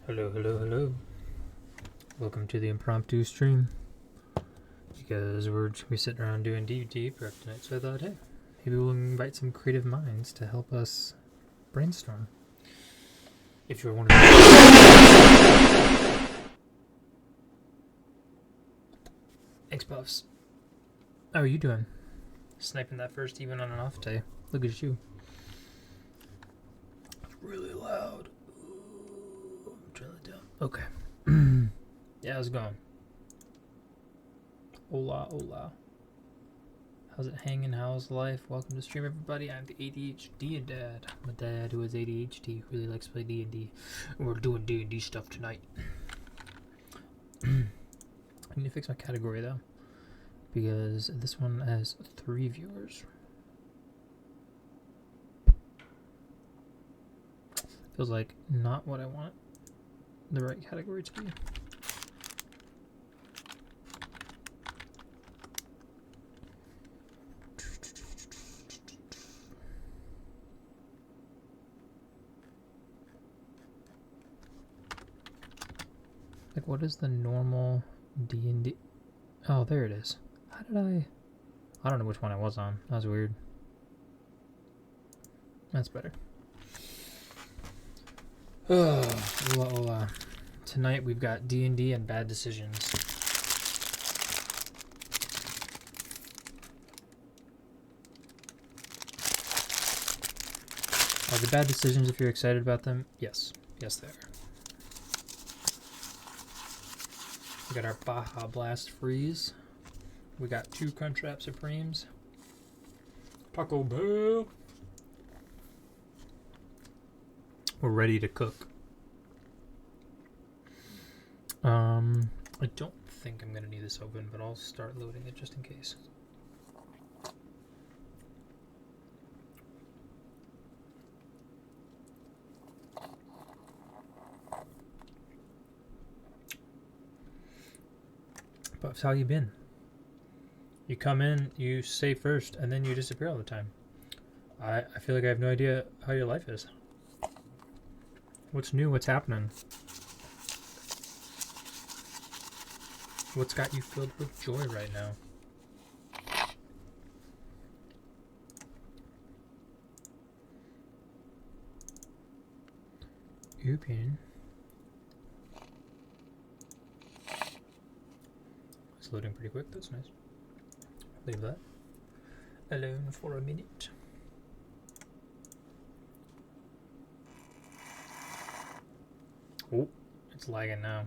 Hello, hello, hello. Welcome to the impromptu stream. Because we're sitting around doing DnD prep tonight, so I thought, hey, maybe we'll invite some creative minds to help us brainstorm. If you're one of Thanks, Puffs. How are you doing? Sniping that first even on an off day. Look at you. It's really loud. Ooh, I'm turning it down. Okay. Yeah, how's it going? Hola, hola. How's it hanging? How's life? Welcome to stream, everybody. I'm the ADHD dad. I'm a dad who has ADHD, who really likes to play D&D. And we're doing D&D stuff tonight. I need to fix my category, though, because this one has 3 viewers. Feels like not what I want the right category to be. Like, what is the normal D&D? Oh, there it is. How did I don't know which one I was on. That was weird. That's better. Oh, hola. Tonight we've got D&D and bad decisions. Are they bad decisions if you're excited about them? Yes. Yes, they are. We got our Baja Blast Freeze. We got 2 Crunchwrap Supremes. Taco Bell. We're ready to cook. I don't think I'm gonna need this open, but I'll start loading it just in case. But how you been? You come in, you say first, and then you disappear all the time. I feel like I have no idea how your life is. What's new? What's happening? What's got you filled with joy right now? Open. It's loading pretty quick. That's nice. Leave that alone for a minute. Oh, it's lagging now.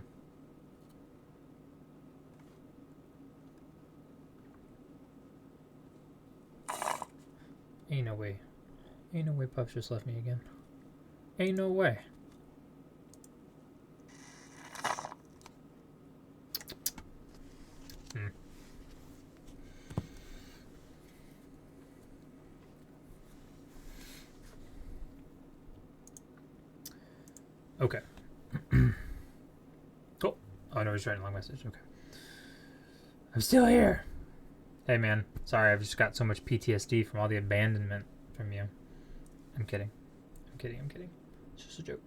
Ain't no way. Ain't no way Pups just left me again. Ain't no way. Okay. Oh, no, he's writing a long message. Okay. I'm still here. Hey, man. Sorry, I've just got so much PTSD from all the abandonment from you. I'm kidding. I'm kidding. It's just a joke.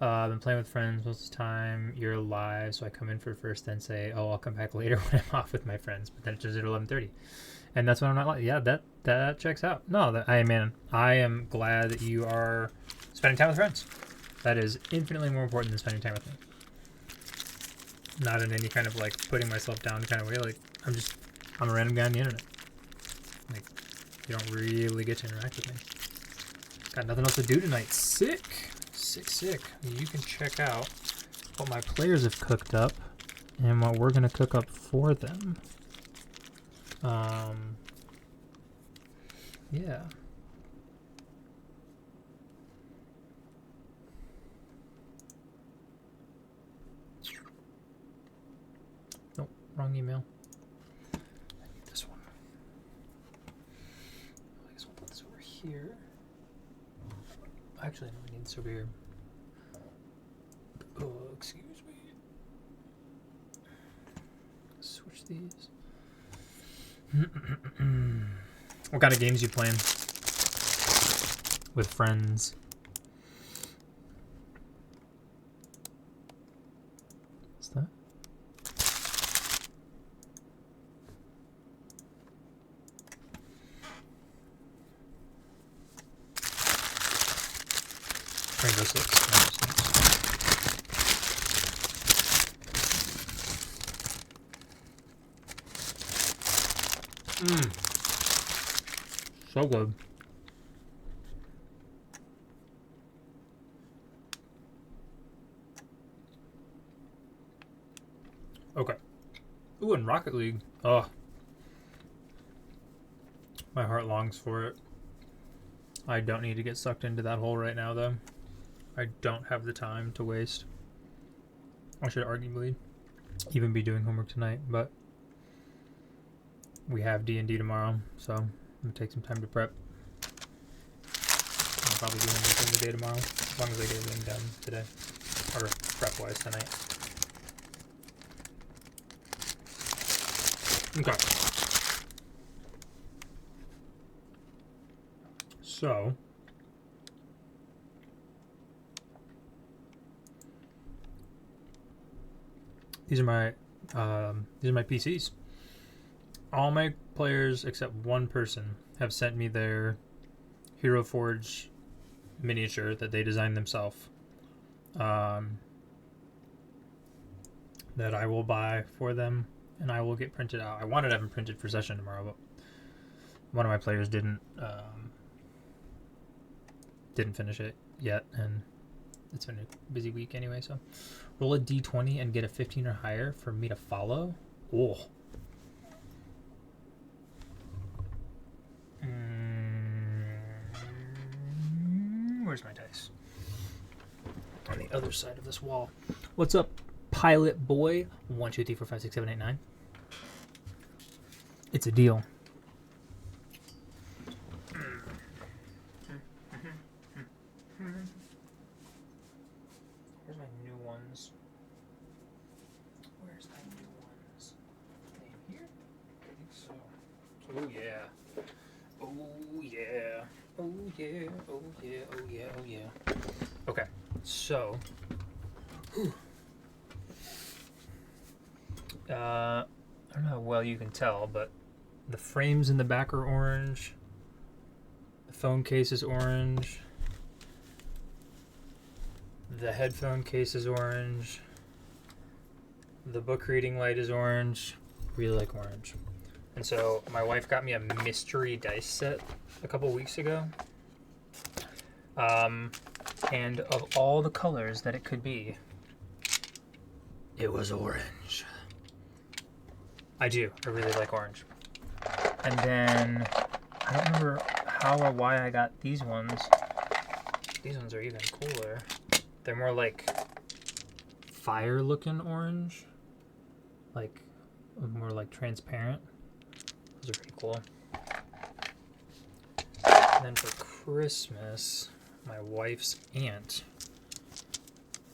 I've been playing with friends most of the time. You're alive, so I come in for first, then say, oh, I'll come back later when I'm off with my friends. But then it's just at 11:30. And that's when I'm not like, yeah, that checks out. No, I am glad that you are spending time with friends. That is infinitely more important than spending time with me. Not in any kind of like putting myself down kind of way. Like I'm a random guy on the internet. Like you don't really get to interact with me. Got nothing else to do tonight. Sick. You can check out what my players have cooked up and what we're gonna cook up for them. Yeah. Nope, wrong email. I need this one. I guess we'll put this over here. Actually, no, I need this over here. Oh, excuse me. Switch these. What kind of games you playing? With friends? What's that? Rainbow Six. So good. Okay. Ooh, and Rocket League. Oh. My heart longs for it. I don't need to get sucked into that hole right now, though. I don't have the time to waste. I should arguably even be doing homework tonight, but we have D&D tomorrow, so I'm going to take some time to prep. I'll probably do homework during the day tomorrow, as long as I get everything done today. Or prep-wise tonight. Okay. So, these are my PCs. All my players except one person have sent me their Hero Forge miniature that they designed themselves. That I will buy for them and I will get printed out. I wanted to have them printed for session tomorrow, but one of my players didn't didn't finish it yet, and it's been a busy week anyway. So roll a d20 and get a 15 or higher for me to follow. Oh. Where's my dice? On the other side of this wall. What's up, Pilot Boy? 1, 2, 3, 4, 5, 6, 7, 8, 9. It's a deal. Where's my new ones? Where's my new ones? In here? I think so. Oh yeah. Oh yeah. Oh yeah. Oh yeah. Oh yeah. Oh yeah. Okay. So. I don't know how well you can tell, but the frames in the back are orange. The phone case is orange. The headphone case is orange. The book reading light is orange. Really like orange. And so my wife got me a mystery dice set a couple weeks ago. And of all the colors that it could be, it was orange. I do. I really like orange. And then I don't remember how or why I got these ones. These ones are even cooler. They're more like fire looking orange. Like more like transparent. Those are pretty cool. And then for Christmas, my wife's aunt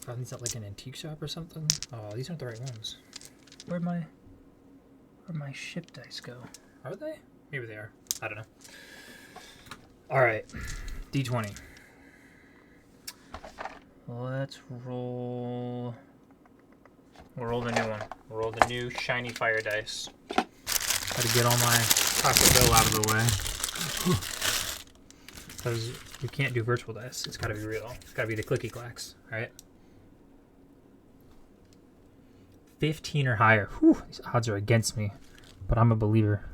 found these at like an antique shop or something. Oh, these aren't the right ones. Where'd my ship dice go? Are they? Maybe they are. I don't know. Alright. D20. Let's roll. We'll roll the new one. We'll roll the new shiny fire dice. Gotta get all my Taco Bell out of the way. Because we can't do virtual dice. It's gotta be real. It's gotta be the clicky clacks. Alright? 15 or higher. Whew, these odds are against me, but I'm a believer.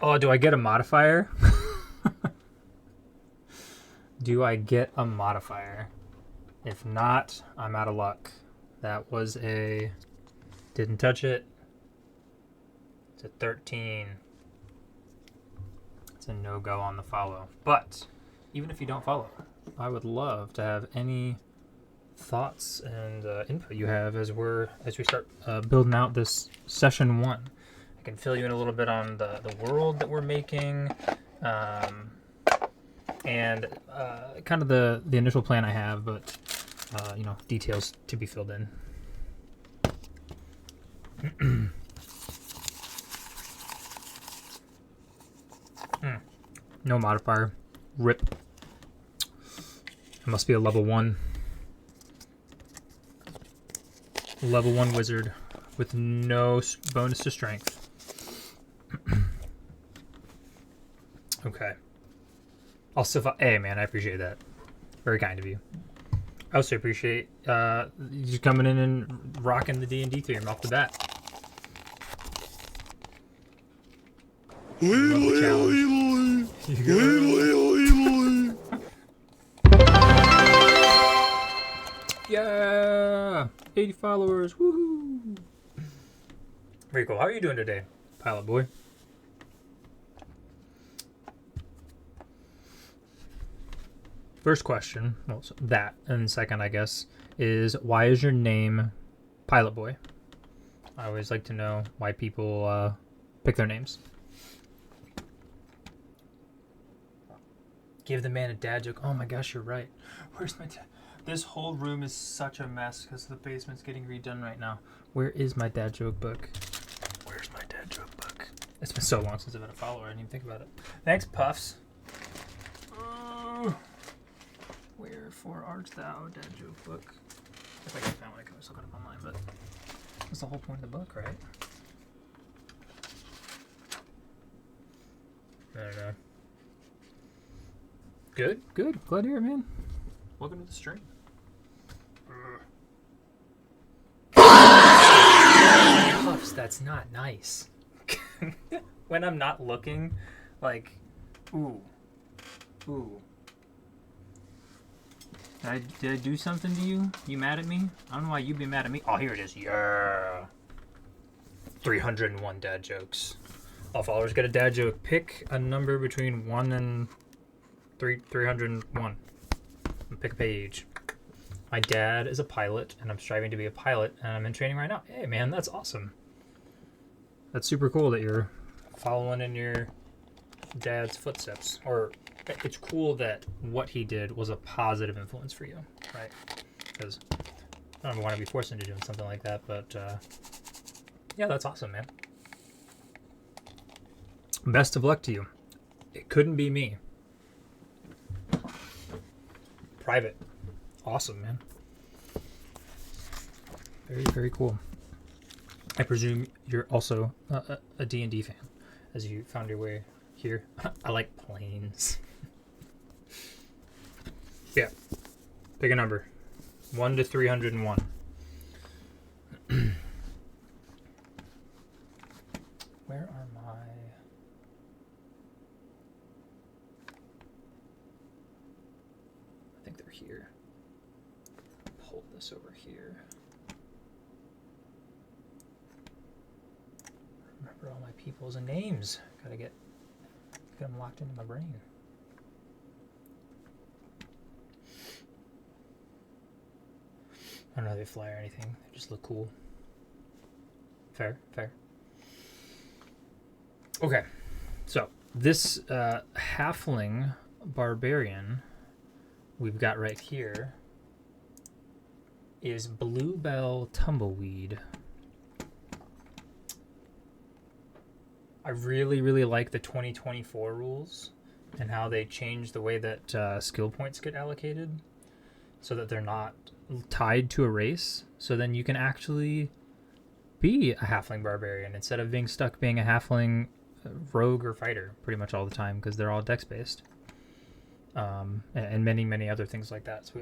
Oh, do I get a modifier? Do I get a modifier? If not, I'm out of luck. That was a... Didn't touch it. It's a 13. It's a no-go on the follow. But, even if you don't follow, I would love to have any thoughts and input you have as we start building out this session 1. I can fill you in a little bit on the world that we're making, and kind of the initial plan I have, but details to be filled in. No modifier. Rip. It must be a level 1. Level 1 wizard with no bonus to strength. Okay. Also, hey man, I appreciate that. Very kind of you. I also appreciate you just coming in and rocking the D&D theme off the bat. Yeah! 80 followers. Woohoo! Very cool. How are you doing today, Pilot Boy? First question, well, so that, and second, I guess, is why is your name Pilot Boy? I always like to know why people pick their names. Give the man a dad joke. Oh my gosh, you're right. Where's my dad? This whole room is such a mess because the basement's getting redone right now. Where is my dad joke book? Where's my dad joke book? It's been so long since I've been a follower. I didn't even think about it. Thanks, Puffs. Wherefore art thou, dad joke book? If I can find one, I can always look it up online, but that's the whole point of the book, right? I don't know. Good, good. Glad to hear it, man. Welcome to the stream. Puffs, that's not nice. When I'm not looking, like, ooh. Ooh. Did I do something to you? You mad at me? I don't know why you'd be mad at me. Oh, here it is. Yeah. 301 dad jokes. All followers get a dad joke. Pick a number between 1 and 301. Pick a page. My dad is a pilot, and I'm striving to be a pilot, and I'm in training right now. Hey, man, that's awesome. That's super cool that you're following in your dad's footsteps. Or it's cool that what he did was a positive influence for you, right? Because I don't want to be forced into doing something like that, but yeah, that's awesome, man. Best of luck to you. It couldn't be me. Private. Awesome, man. Very, very cool. I presume you're also a D&D fan, as you found your way here. I like planes. Yeah. Pick a number. 1 to 301. Where are my... I think they're here. Pull this over here. Remember all my peoples and names. Gotta get them locked into my brain. I don't know how they fly or anything. They just look cool. Fair, fair. Okay, so this halfling barbarian we've got right here is Bluebell Tumbleweed. I really, really like the 2024 rules and how they change the way that skill points get allocated so that they're not tied to a race. So then you can actually be a halfling barbarian instead of being stuck being a halfling rogue or fighter pretty much all the time because they're all dex based. And many, many other things like that. So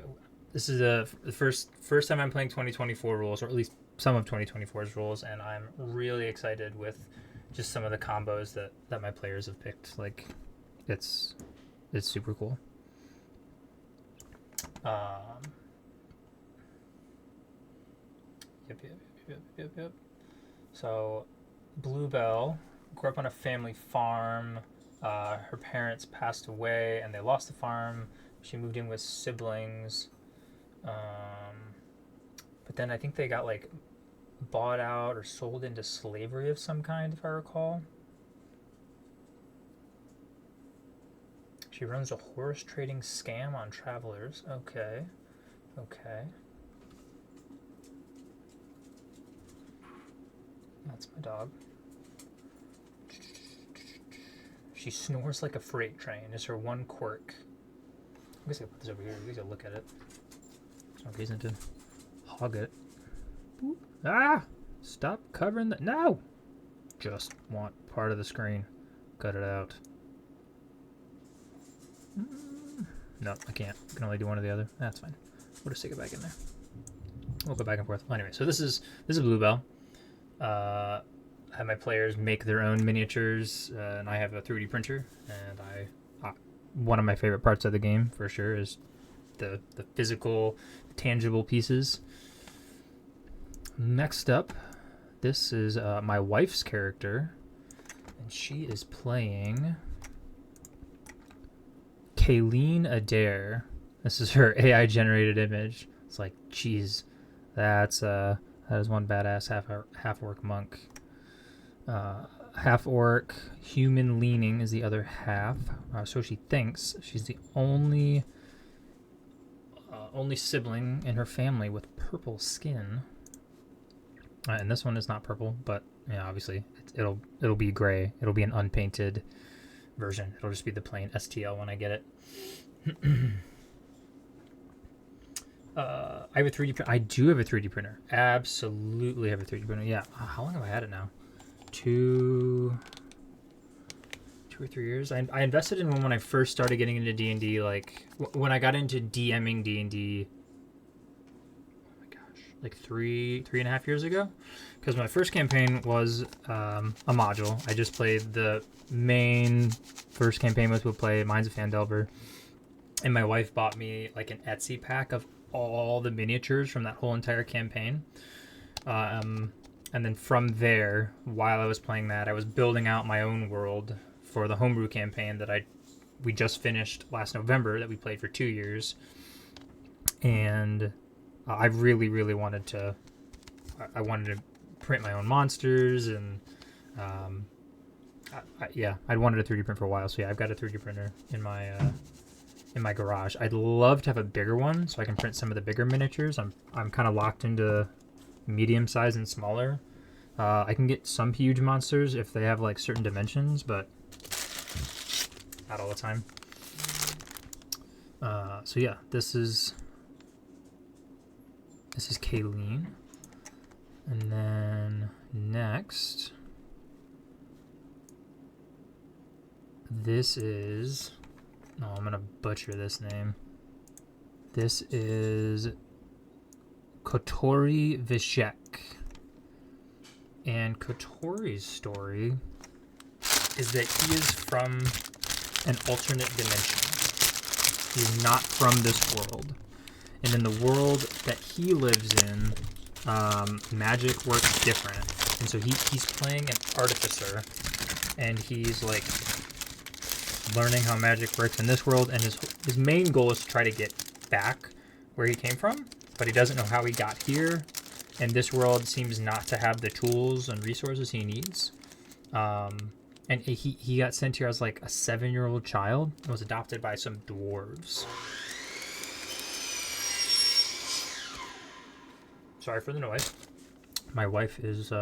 this is the first time I'm playing 2024 rules, or at least some of 2024's rules, and I'm really excited with just some of the combos that my players have picked. Like, it's super cool. Yep. So, Bluebell grew up on a family farm. Her parents passed away and they lost the farm. She moved in with siblings. But then I think they got like bought out or sold into slavery of some kind, if I recall. She runs a horse trading scam on travelers. Okay. That's my dog. She snores like a freight train is her one quirk. I guess I put this over here. We can look at it. There's no reason to hog it. Boop. Ah! Stop covering the... No! Just want part of the screen. Cut it out. No, I can't. I can only do one or the other. That's fine. We'll just stick it back in there. We'll go back and forth. Well, anyway, so this is Bluebell. I have my players make their own miniatures, and I have a 3D printer. And one of my favorite parts of the game, for sure, is the physical, tangible pieces. Next up, this is my wife's character, and she is playing Kayleen Adair. This is her AI-generated image. It's like, geez, that is one badass half-orc monk. Half-orc, human-leaning is the other half. So she thinks she's the only sibling in her family with purple skin. And this one is not purple, but yeah, obviously it'll be gray. It'll be an unpainted version. It'll just be the plain STL when I get it. I have a 3D printer. I do have a 3D printer. Absolutely have a 3D printer. Yeah. How long have I had it now? 2 or 3 years. I invested in one when I first started getting into D&D. Like when I got into DMing D&D. Oh my gosh. like three and a half years ago, because my first campaign was a module. I just played the main first campaign we'll play Minds of Fandelver, and my wife bought me like an Etsy pack of all the miniatures from that whole entire campaign. And then from there, while I was playing that, I was building out my own world for the Homebrew campaign that we just finished last November, that we played for 2 years. And I really, really wanted to print my own monsters, and I'd wanted a 3D print for a while. So yeah, I've got a 3D printer in my garage. I'd love to have a bigger one so I can print some of the bigger miniatures. I'm kind of locked into medium size and smaller. I can get some huge monsters if they have like certain dimensions, but not all the time. So yeah, this is Kayleen, and then next, this is, I'm gonna butcher this name. This is Kotori Vishek. And Kotori's story is that he is from an alternate dimension. He's not from this world. And in the world that he lives in, magic works different. And so he's playing an artificer, and he's like learning how magic works in this world, and his main goal is to try to get back where he came from, but he doesn't know how he got here, and this world seems not to have the tools and resources he needs. And he got sent here as like a 7-year-old child and was adopted by some dwarves. Sorry for the noise. My wife is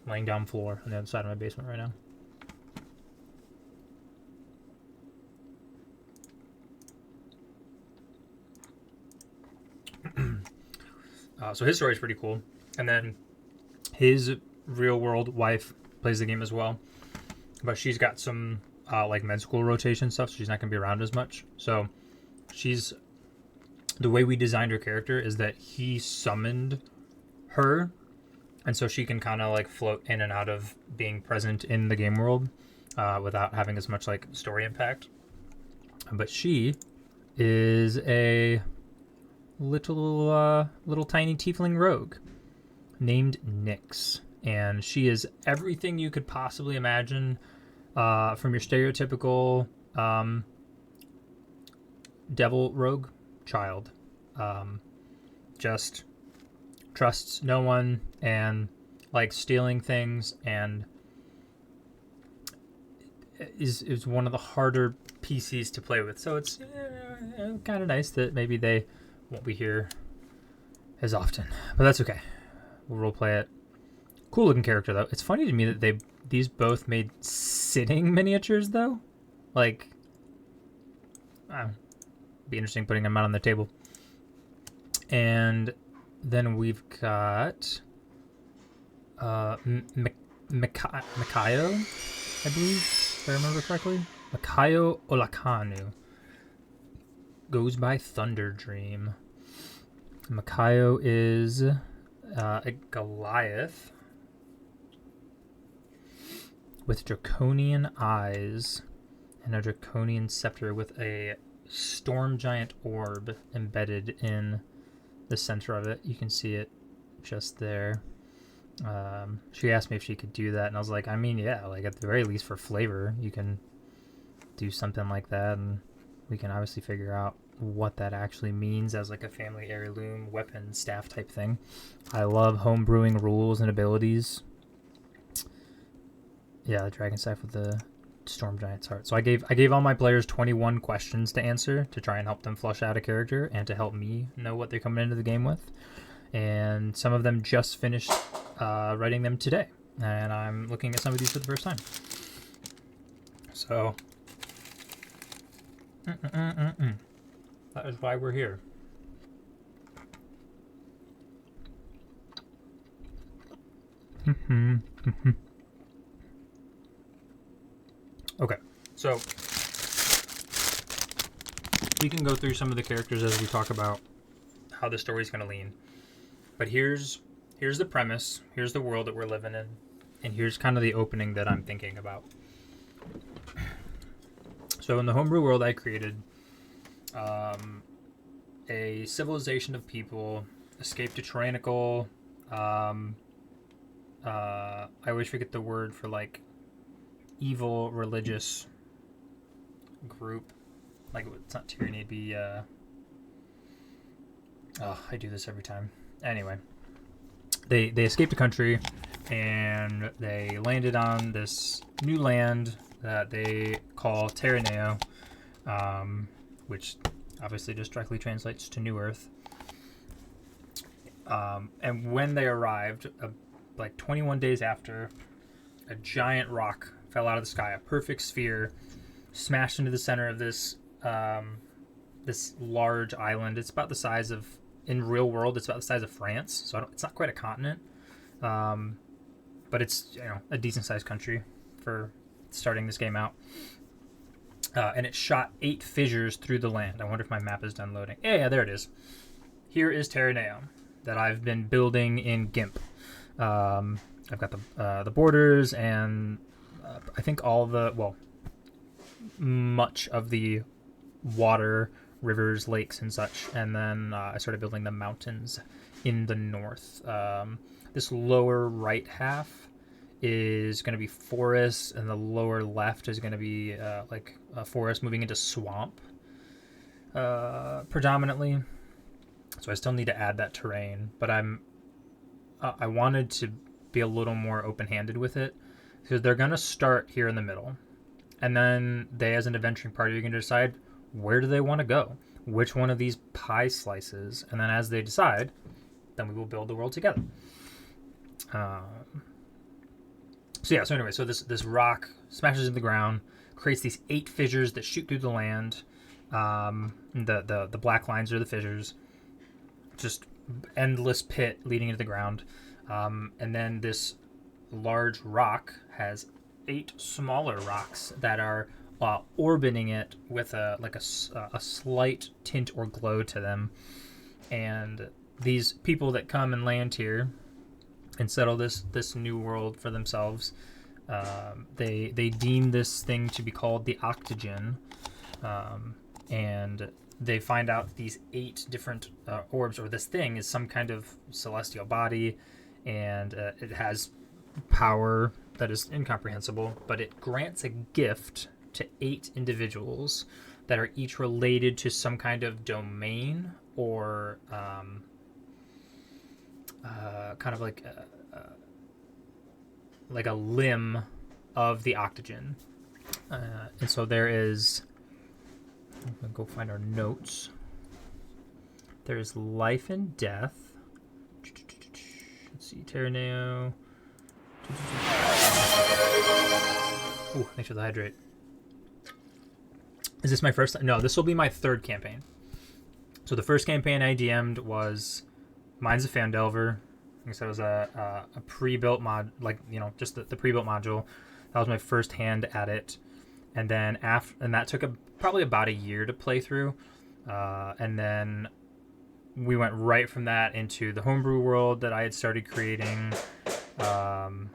laying down floor on the other side of my basement right now. So his story is pretty cool. And then his real world wife plays the game as well, but she's got some like med school rotation stuff, so she's not gonna be around as much. So the way we designed her character is that he summoned her, and so she can kind of like float in and out of being present in the game world without having as much like story impact. But she is a little tiny tiefling rogue named Nyx, and she is everything you could possibly imagine from your stereotypical devil rogue child. Just trusts no one and likes stealing things, and is one of the harder PCs to play with. So it's kind of nice that maybe they won't be here as often, but that's okay. We'll roleplay it. Cool looking character though. It's funny to me that these both made sitting miniatures though. Like, be interesting putting them out on the table. And then we've got Makayo, I believe, if I remember correctly. Makayo Olakanu. Goes by Thunder Dream. Makayo is a Goliath with draconian eyes and a draconian scepter with a storm giant orb embedded in the center of it. You can see it just there. She asked me if she could do that, and I was like, I mean, yeah, like at the very least for flavor, you can do something like that, and we can obviously figure out what that actually means as like a family heirloom weapon staff type thing. I love homebrewing rules and abilities. Yeah, the dragon staff with the storm giant's heart. So I gave all my players 21 questions to answer to try and help them flush out a character and to help me know what they're coming into the game with. And some of them just finished writing them today, and I'm looking at some of these for the first time. So that is why we're here. Okay, so we can go through some of the characters as we talk about how the story's going to lean. But here's the premise. Here's the world that we're living in. And here's kind of the opening that I'm thinking about. So in the homebrew world I created, a civilization of people escaped a tyrannical, I always forget the word for like evil religious group. Like, it's not tyranny, it'd be, I do this every time. Anyway, they escaped the country and they landed on this new land that they call Teraneo, which obviously just directly translates to New Earth. And when they arrived, like 21 days after, a giant rock fell out of the sky, a perfect sphere, smashed into the center of this this large island. It's about the size of, in real world, it's about the size of France. So it's not quite a continent, but it's, you know, a decent sized country for starting this game out. And it shot 8 fissures through the land. I wonder if my map is done loading. Yeah, there it is. Here is Teraneo that I've been building in GIMP. I've got the borders and I think all the, well, much of the water, rivers, lakes, and such. And then I started building the mountains in the north. This lower right half is going to be forest, and the lower left is going to be like a forest moving into swamp predominantly. So I still need to add that terrain, but I wanted to be a little more open-handed with it, because they're going to start here in the middle, and then they, as an adventuring party, are going to decide where do they want to go, which one of these pie slices, and then as they decide, then we will build the world together. So anyway, so this rock smashes into the ground, creates these 8 fissures that shoot through the land. The black lines are the fissures, just endless pit leading into the ground. And then this large rock has 8 smaller rocks that are orbiting it with a slight tint or glow to them. And these people that come and land here and settle this new world for themselves, they deem this thing to be called the Octogen, and they find out these 8 different orbs, or this thing is some kind of celestial body, and it has power that is incomprehensible, but it grants a gift to 8 individuals that are each related to some kind of domain or kind of like a limb of the Octogen. And so there is, I'm gonna go find our notes. There's life and death. Let's see, Teraneo. Ooh, thanks for the hydrate. Is this my first? No, this will be my 3rd campaign. So the first campaign I DM'd was Mines of Fandelver. I guess that was a pre-built mod, like, you know, just the pre-built module. That was my first hand at it, and then that took probably about a year to play through, and then we went right from that into the homebrew world that I had started creating, and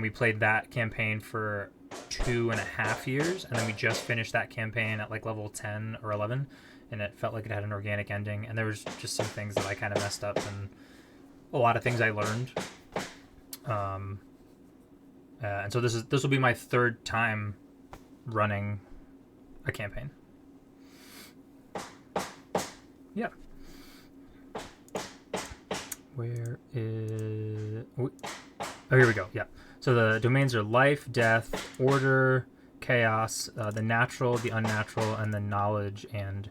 we played that campaign for 2.5 years, and then we just finished that campaign at like level 10 or 11, and it felt like it had an organic ending, and there was just some things that I kind of messed up, and a lot of things I learned. And so this will be my 3rd time running a campaign. Yeah. Where is... Oh, here we go. Yeah. So the domains are life, death, order, chaos, the natural, the unnatural, and the knowledge and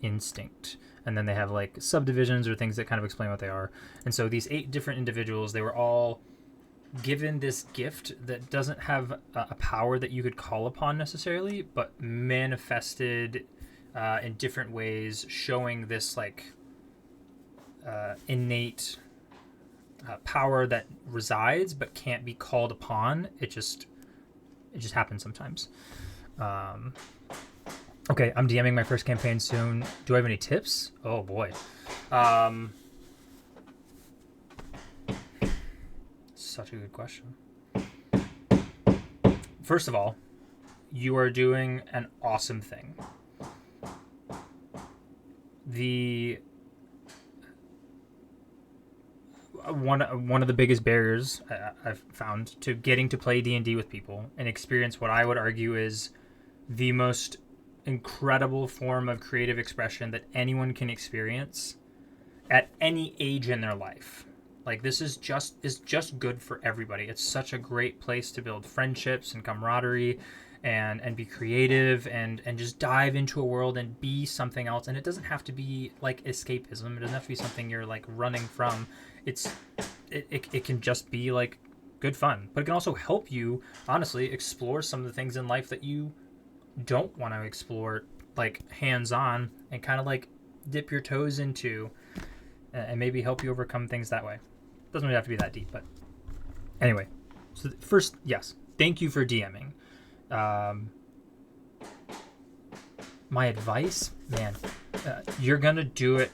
instinct. And then they have like subdivisions or things that kind of explain what they are. And so these 8 different individuals, they were all given this gift that doesn't have a power that you could call upon necessarily, but manifested in different ways, showing this like innate power that resides but can't be called upon. It just happens sometimes. Okay, I'm DMing my first campaign soon. Do I have any tips? Oh boy. Such a good question. First of all, you are doing an awesome thing. One of the biggest barriers I've found to getting to play D&D with people and experience what I would argue is the most incredible form of creative expression that anyone can experience at any age in their life. Like, this is just good for everybody. It's such a great place to build friendships and camaraderie and be creative and just dive into a world and be something else. And it doesn't have to be like escapism. It doesn't have to be something you're like running from. It can just be like good fun. But it can also help you honestly explore some of the things in life that you don't want to explore like hands-on, and kind of like dip your toes into and maybe help you overcome things that way. Doesn't really have to be that deep, but anyway. So first, yes, thank you for DMing. My advice, man, you're gonna do it.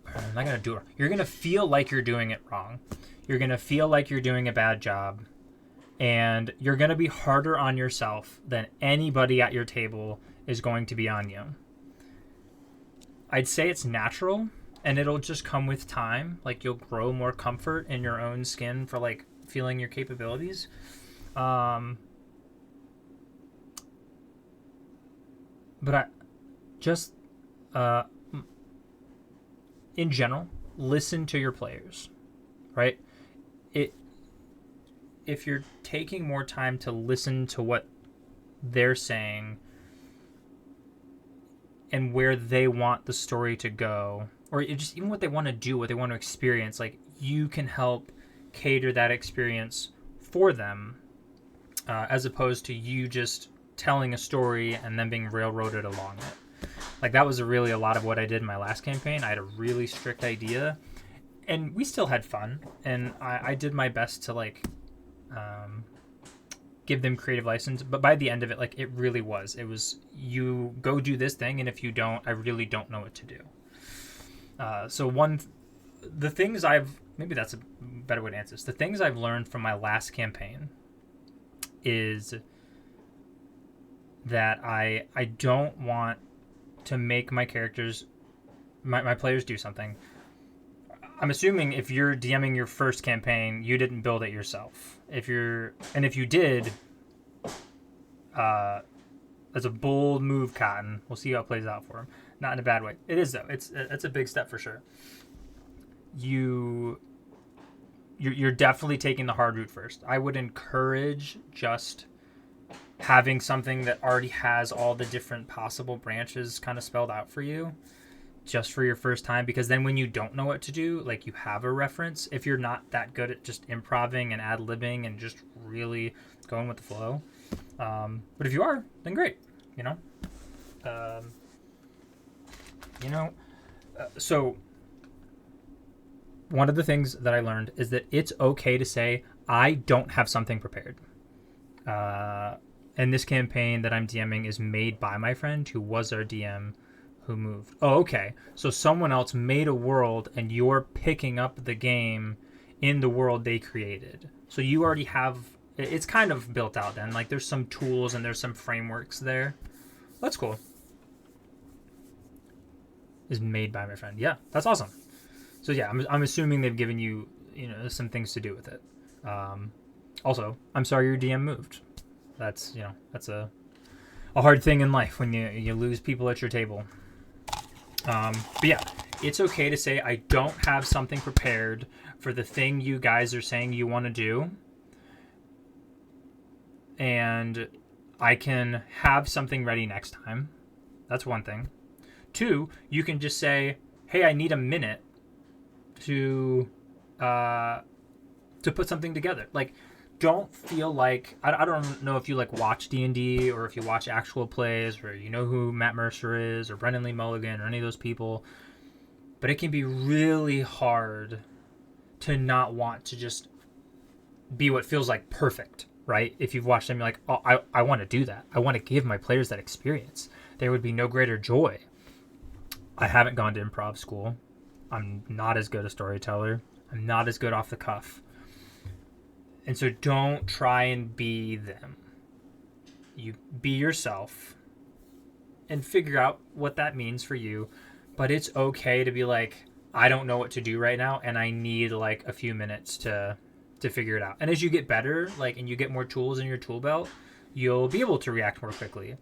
I'm not gonna do it. You're gonna feel like you're doing it wrong. You're gonna feel like you're doing a bad job, and you're gonna be harder on yourself than anybody at your table is going to be on you. I'd say it's natural, and it'll just come with time. Like, you'll grow more comfort in your own skin for like feeling your capabilities. But I just in general, listen to your players, right? If you're taking more time to listen to what they're saying and where they want the story to go, or just even what they want to do, what they want to experience, like, you can help cater that experience for them, as opposed to you just telling a story and then being railroaded along it. Like, that was really a lot of what I did in my last campaign. I had a really strict idea, and we still had fun, and I did my best to like give them creative license, but by the end of it, like, it was you go do this thing, and if you don't, I really don't know what to do. The things maybe that's a better way to answer this. The things I've learned from my last campaign is that I don't want to make my characters, my players do something. I'm assuming if you're DMing your first campaign, you didn't build it yourself. If you did, that's a bold move, Cotton. We'll see how it plays out for him. Not in a bad way. It is, though. It's a big step for sure. You're definitely taking the hard route first. I would encourage just having something that already has all the different possible branches kind of spelled out for you, just for your first time, because then when you don't know what to do, like, you have a reference. If you're not that good at just improvising and ad-libbing and just really going with the flow, but if you are, then great, so one of the things that I learned is that it's okay to say, I don't have something prepared. And this campaign that I'm DMing is made by my friend who was our DM who moved. Oh, okay. So someone else made a world and you're picking up the game in the world they created. So you already have, it's kind of built out then. Like, there's some tools and there's some frameworks there. That's cool. Is made by my friend. Yeah, that's awesome. So yeah, I'm assuming they've given you, some things to do with it. Also, I'm sorry your DM moved. That's a hard thing in life when you lose people at your table. But yeah, it's okay to say, I don't have something prepared for the thing you guys are saying you want to do, and I can have something ready next time. That's one thing. 2, you can just say, hey, I need a minute to put something together. Like, don't feel like, I don't know if you like watch D&D or if you watch actual plays, or you know who Matt Mercer is or Brendan Lee Mulligan or any of those people, but it can be really hard to not want to just be what feels like perfect, right? If you've watched them, you're like, oh, I want to do that. I want to give my players that experience. There would be no greater joy. I haven't gone to improv school. I'm not as good a storyteller. I'm not as good off the cuff. And so don't try and be them. You be yourself and figure out what that means for you. But it's okay to be like, I don't know what to do right now, and I need like a few minutes to figure it out. And as you get better, like, and you get more tools in your tool belt, you'll be able to react more quickly.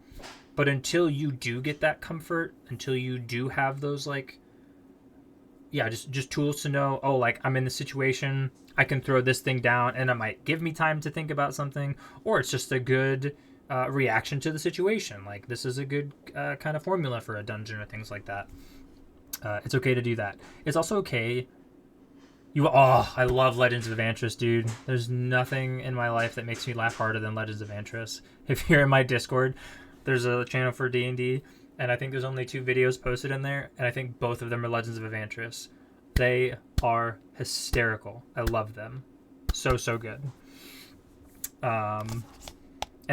But until you do get that comfort, until you do have those like, yeah, just tools to know, oh, like I'm in this situation, I can throw this thing down, and it might give me time to think about something, or it's just a good reaction to the situation. Like this is a good kind of formula for a dungeon or things like that. It's okay to do that. It's also okay. I love Legends of Antris, dude. There's nothing in my life that makes me laugh harder than Legends of Antris. If you're in my Discord, there's a channel for D&D, and I think there's only 2 videos posted in there, and I think both of them are Legends of Antris. They are hysterical. I love them. So good. And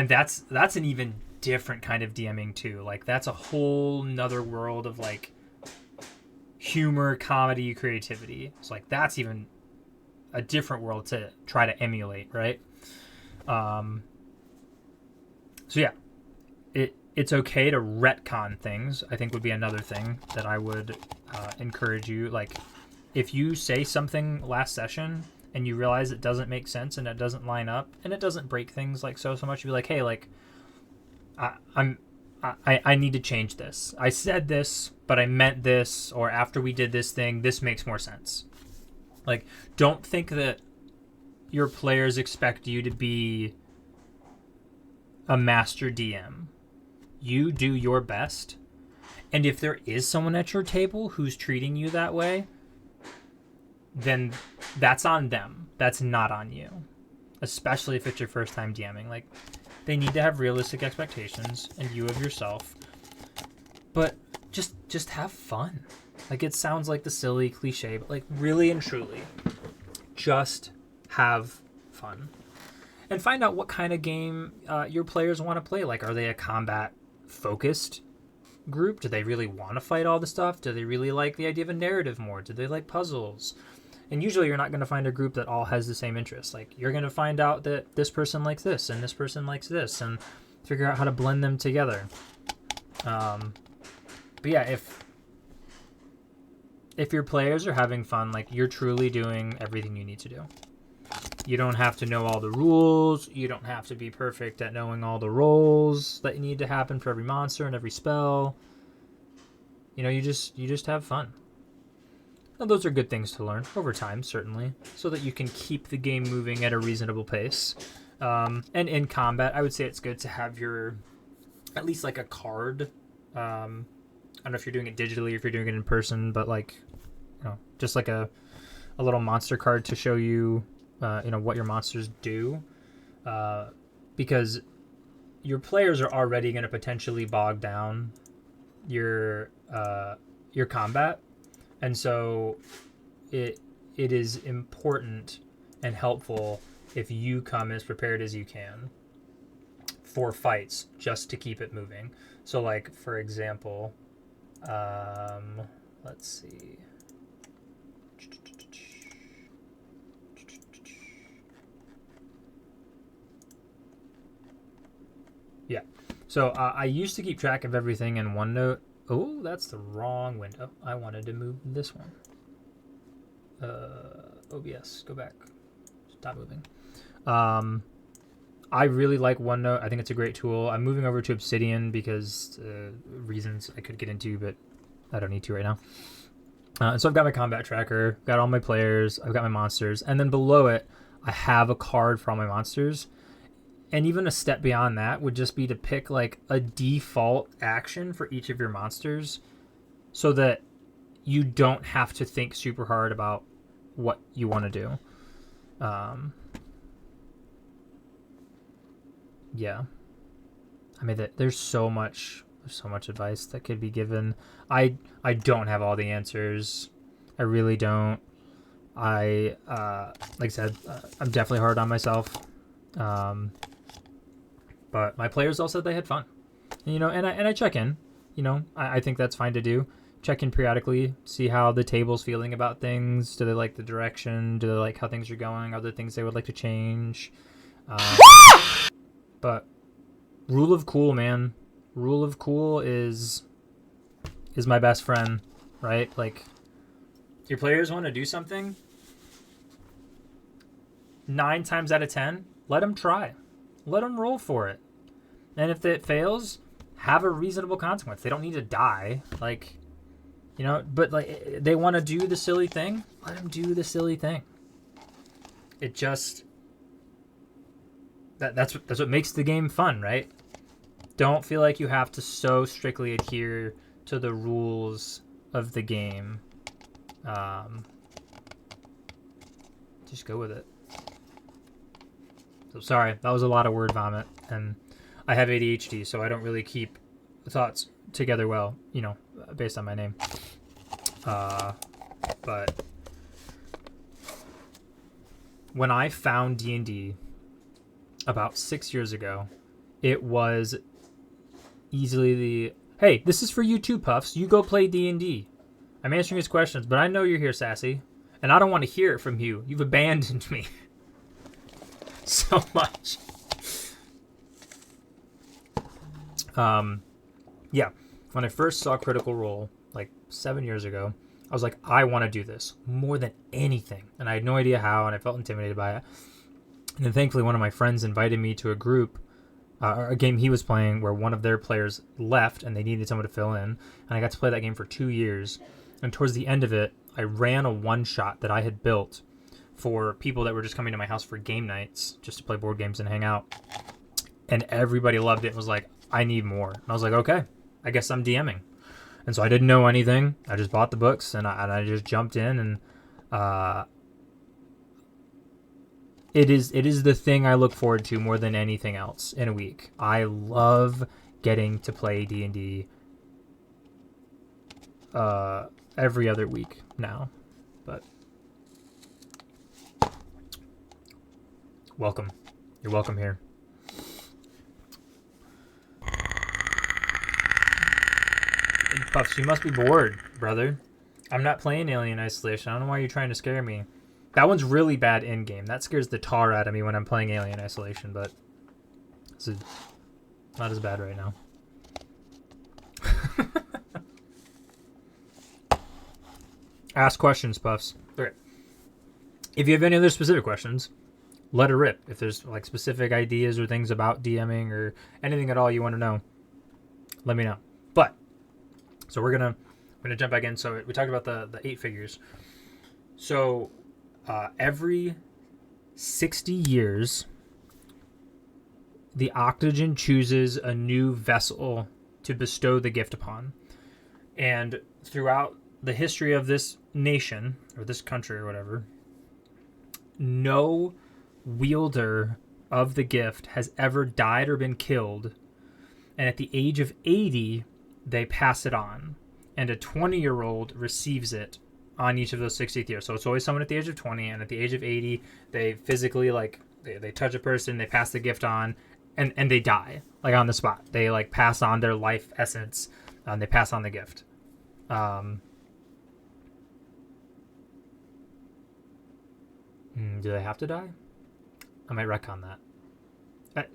that's an even different kind of DMing too. Like that's a whole nother world of like humor, comedy, creativity. It's like that's even a different world to try to emulate, right? So yeah, it's okay to retcon things. I think would be another thing that I would encourage you. Like if you say something last session and you realize it doesn't make sense and it doesn't line up and it doesn't break things like so much, you'd be like, hey, like I need to change this. I said this, but I meant this, or after we did this thing, this makes more sense. Like, don't think that your players expect you to be a master DM. You do your best. And if there is someone at your table who's treating you that way, then that's on them. That's not on you. Especially if it's your first time DMing. Like, they need to have realistic expectations, and you of yourself. But just have fun. Like, it sounds like the silly cliche, but like really and truly, just have fun. And find out what kind of game your players want to play. Like, are they a combat-focused group? Do they really want to fight all the stuff? Do they really like the idea of a narrative more? Do they like puzzles? And usually you're not going to find a group that all has the same interests. Like, you're going to find out that this person likes this and this person likes this and figure out how to blend them together. But yeah, if your players are having fun, like, you're truly doing everything you need to do. You don't have to know all the rules. You don't have to be perfect at knowing all the rolls that need to happen for every monster and every spell. You know, you just have fun. Now, those are good things to learn over time, certainly, so that you can keep the game moving at a reasonable pace. And in combat, I would say it's good to have at least like a card. I don't know if you're doing it digitally or if you're doing it in person, but like, you know, just like a little monster card to show you, what your monsters do. Because your players are already going to potentially bog down your combat. And so it is important and helpful if you come as prepared as you can for fights, just to keep it moving. So like, for example, let's see. Yeah. So I used to keep track of everything in OneNote. Oh, that's the wrong window. I wanted to move this one. OBS, go back. Stop moving. I really like OneNote. I think it's a great tool. I'm moving over to Obsidian because reasons I could get into, but I don't need to right now. So I've got my combat tracker, got all my players, I've got my monsters, and then below it, I have a card for all my monsters. And even a step beyond that would just be to pick like a default action for each of your monsters so that you don't have to think super hard about what you want to do. Yeah. I mean, there's so much advice that could be given. I don't have all the answers. I really don't. Like I said, I'm definitely hard on myself. But my players all said they had fun, and I check in. I think that's fine to do. check in periodically, see how the table's feeling about things. Do they like the direction? Do they like how things are going? Are there things they would like to change? But rule of cool, man. Rule of cool is my best friend, right? Like, your players want to do something, 9 times out of 10, let them try. Let them roll for it. And if it fails, have a reasonable consequence. They don't need to die. Like, you know, but like, they want to do the silly thing, let them do the silly thing. It just, that's what makes the game fun, right? Don't feel like you have to so strictly adhere to the rules of the game. Just go with it. So sorry, that was a lot of word vomit, and I have ADHD, so I don't really keep thoughts together well, you know, based on my name. But when I found D&D about 6 years ago, it was easily the, hey, this is for you too, Puffs. You go play D&D. I'm answering his questions, but I know you're here, Sassy, and I don't want to hear it from you. You've abandoned me so much. Yeah, when I first saw Critical Role, like 7 years ago, I was like, I want to do this more than anything. And I had no idea how, and I felt intimidated by it. And then thankfully, one of my friends invited me to a group, a game he was playing where one of their players left and they needed someone to fill in. And I got to play that game for 2 years. And towards the end of it, I ran a one-shot that I had built for people that were just coming to my house for game nights, just to play board games and hang out. And everybody loved it and was like, I need more. And I was like, okay, I guess I'm DMing. And so I didn't know anything. I just bought the books and I just jumped in, and it is the thing I look forward to more than anything else in a week. I love getting to play D&D every other week now. But welcome. You're welcome here. Puffs, you must be bored, brother. I'm not playing Alien Isolation. I don't know why you're trying to scare me. That one's really bad in-game. That scares the tar out of me when I'm playing Alien Isolation, but it's not as bad right now. Ask questions, Puffs. Okay. If you have any other specific questions, let it rip. If there's like specific ideas or things about DMing or anything at all you want to know, let me know. But so we're gonna jump back in. So we talked about the 8 figures. So every 60 years, the Octogen chooses a new vessel to bestow the gift upon. And throughout the history of this nation, or this country or whatever, no wielder of the gift has ever died or been killed. And at the age of 80, they pass it on. And a 20-year-old receives it on each of those 60th years. So it's always someone at the age of 20, and at the age of 80, they physically, like, they touch a person, they pass the gift on, and they die, like, on the spot. They, like, pass on their life essence, and they pass on the gift. Do they have to die? I might retcon that.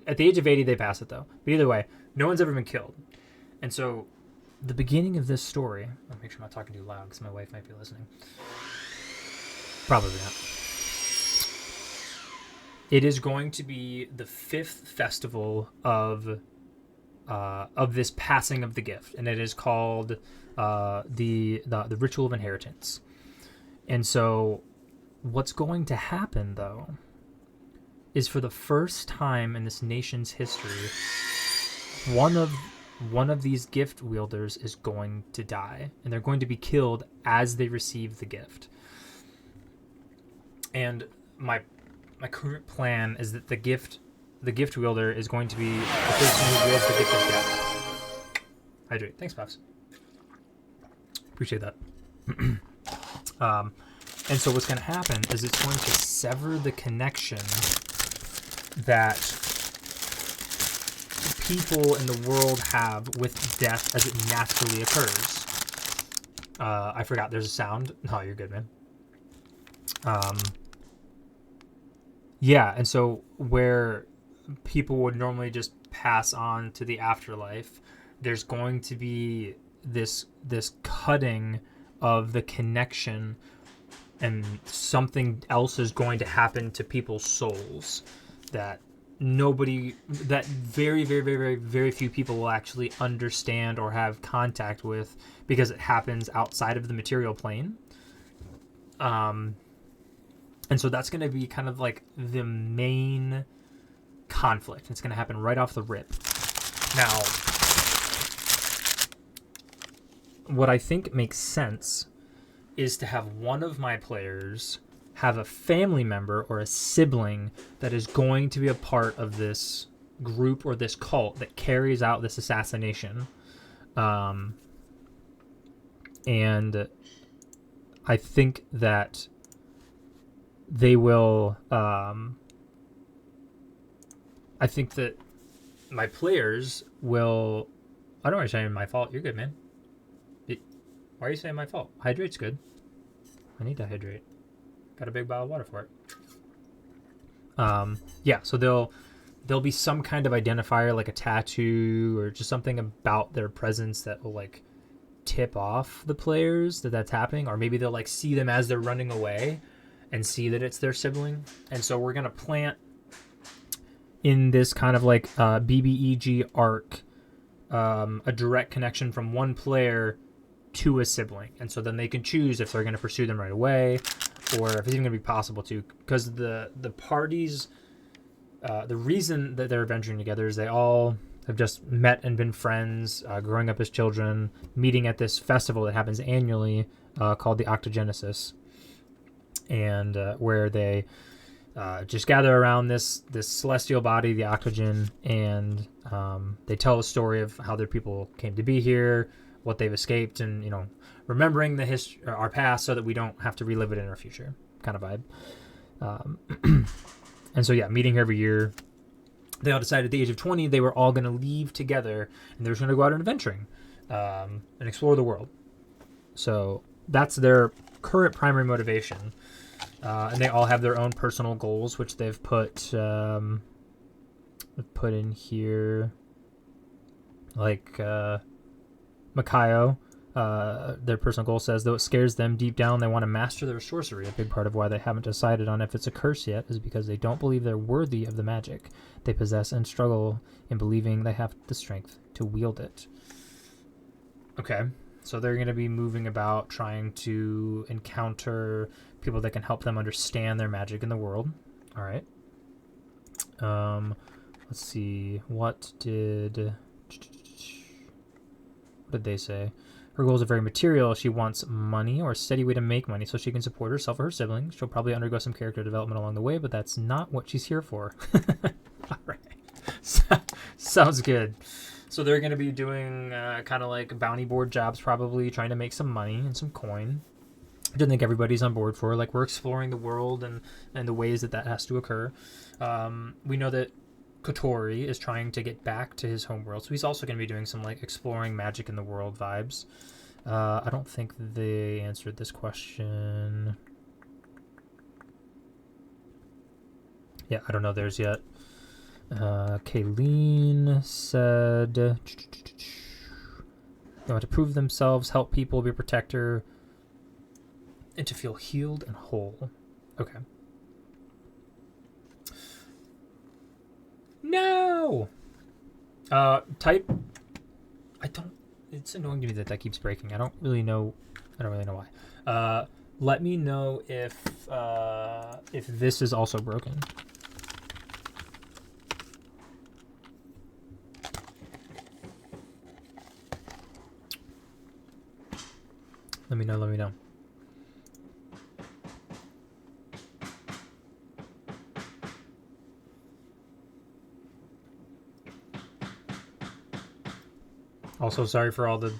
At the age of 80, they pass it, though. But either way, no one's ever been killed. And so the beginning of this story, I'll make sure I'm not talking too loud because my wife might be listening. Probably not. It is going to be the 5th festival of this passing of the gift, and it is called the Ritual of Inheritance. And so what's going to happen, though, is for the first time in this nation's history, one of these gift wielders is going to die, and they're going to be killed as they receive the gift. And my current plan is that the gift wielder is going to be the person who wields the gift of death. Hydrate. Thanks, Puffs. Appreciate that. And so what's going to happen is it's going to sever the connection that people in the world have with death as it naturally occurs. I forgot. There's a sound. No, you're good, man. Yeah, and so where people would normally just pass on to the afterlife, there's going to be this cutting of the connection, and something else is going to happen to people's souls that very, very, very, very, very few people will actually understand or have contact with, because it happens outside of the material plane. And so that's going to be kind of like the main conflict. It's going to happen right off the rip. Now, what I think makes sense is to have one of my players have a family member or a sibling that is going to be a part of this group or this cult that carries out this assassination. And I think that they will... I think that my players will... I don't want to say my fault. You're good, man. Why are you saying my fault? Hydrate's good. I need to hydrate. Got a big bottle of water for it. Yeah, so there'll be some kind of identifier, like a tattoo or just something about their presence that will like tip off the players that that's happening, or maybe they'll like see them as they're running away and see that it's their sibling. And so we're gonna plant in this kind of like BBEG arc a direct connection from one player to a sibling, and so then they can choose if they're going to pursue them right away, or if it's even going to be possible to, because the parties, the reason that they're adventuring together is they all have just met and been friends, growing up as children, meeting at this festival that happens annually called the Octogenesis, and where they just gather around this celestial body, the Octogen, and they tell a story of how their people came to be here, what they've escaped, and remembering the history, our past, so that we don't have to relive it in our future, kind of vibe. And so yeah, meeting here every year. They all decided at the age of 20 they were all going to leave together, and they were going to go out and adventuring and explore the world. So that's their current primary motivation, and they all have their own personal goals, which they've put in here, like Makayo, their personal goal says, though it scares them deep down, they want to master their sorcery. A big part of why they haven't decided on if it's a curse yet is because they don't believe they're worthy of the magic they possess and struggle in believing they have the strength to wield it. Okay, so they're going to be moving about trying to encounter people that can help them understand their magic in the world. All right. Let's see. What did they say? Her goals are very material. She wants money or a steady way to make money so she can support herself or her siblings. She'll probably undergo some character development along the way, but that's not what she's here for. All right. Sounds good. So they're going to be doing kind of like bounty board jobs, probably trying to make some money and some coin. I don't think everybody's on board for. Like, we're exploring the world and the ways that has to occur. We know that Kotori is trying to get back to his homeworld, so he's also going to be doing some like exploring magic in the world vibes. I don't think they answered this question. Yeah, I don't know theirs yet. Kayleen said they want to prove themselves, help people, be a protector, and to feel healed and whole. Okay. No! Type... I don't... It's annoying to me that keeps breaking. I don't really know why. Let me know if this is also broken. Let me know. Also, sorry for all the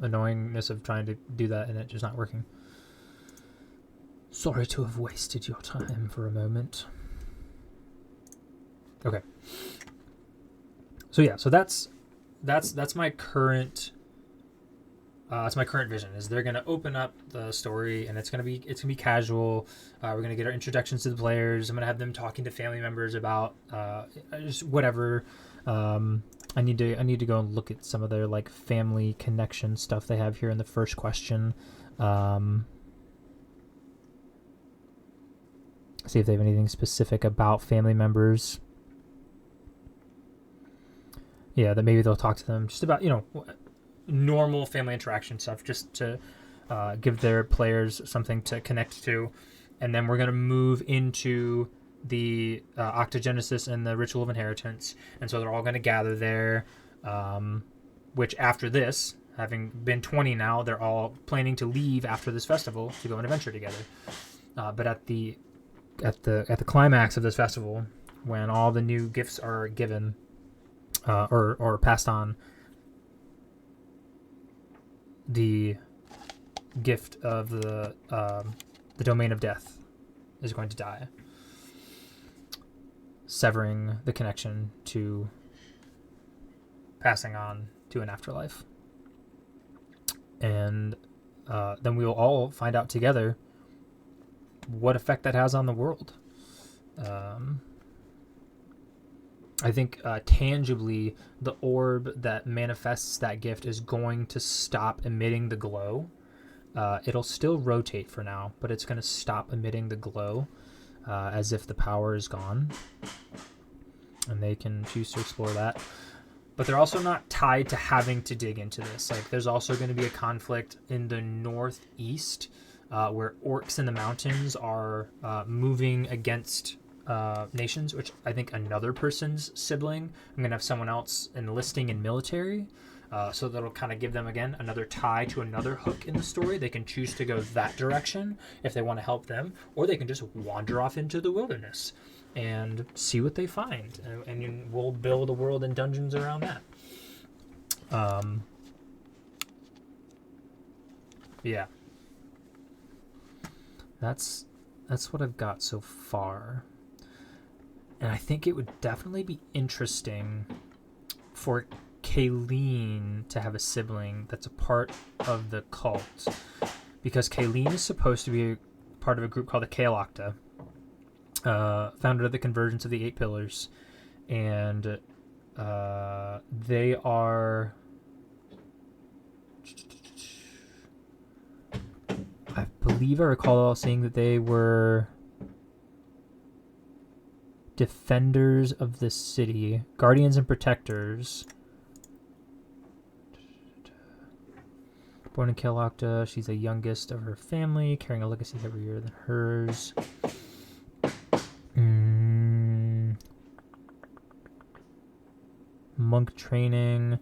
annoyingness of trying to do that and it just not working. Sorry to have wasted your time for a moment. Okay. So yeah, so that's my current It's my current vision. Is they're gonna open up the story, and it's gonna be casual. We're gonna get our introductions to the players. I'm gonna have them talking to family members about just whatever. I need to go and look at some of their like family connection stuff they have here in the first question. See if they have anything specific about family members. Yeah, that maybe they'll talk to them just about, normal family interaction stuff, just to give their players something to connect to. And then we're going to move into the Octogenesis and the Ritual of Inheritance. And so they're all going to gather there, which after this, having been 20 now, they're all planning to leave after this festival to go on an adventure together. But at the climax of this festival, when all the new gifts are given or passed on, the gift of the domain of death is going to die, severing the connection to passing on to an afterlife. And then we will all find out together what effect that has on the world. I think tangibly, the orb that manifests that gift is going to stop emitting the glow. It'll still rotate for now, but it's going to stop emitting the glow as if the power is gone. And they can choose to explore that. But they're also not tied to having to dig into this. Like, there's also going to be a conflict in the northeast where orcs in the mountains are moving against nations, which I think another person's sibling. I'm going to have someone else enlisting in military. So that'll kind of give them, again, another tie to another hook in the story. They can choose to go that direction if they want to help them, or they can just wander off into the wilderness and see what they find. And we'll build a world and dungeons around that. Yeah. That's what I've got so far. And I think it would definitely be interesting for Kayleen to have a sibling that's a part of the cult, because Kayleen is supposed to be part of a group called the Kaelocta, founded of the Convergence of the Eight Pillars, and they are, I believe I recall seeing that they were defenders of the city, guardians and protectors. Born in Kaelocta, she's the youngest of her family, carrying a legacy heavier than hers. Monk training.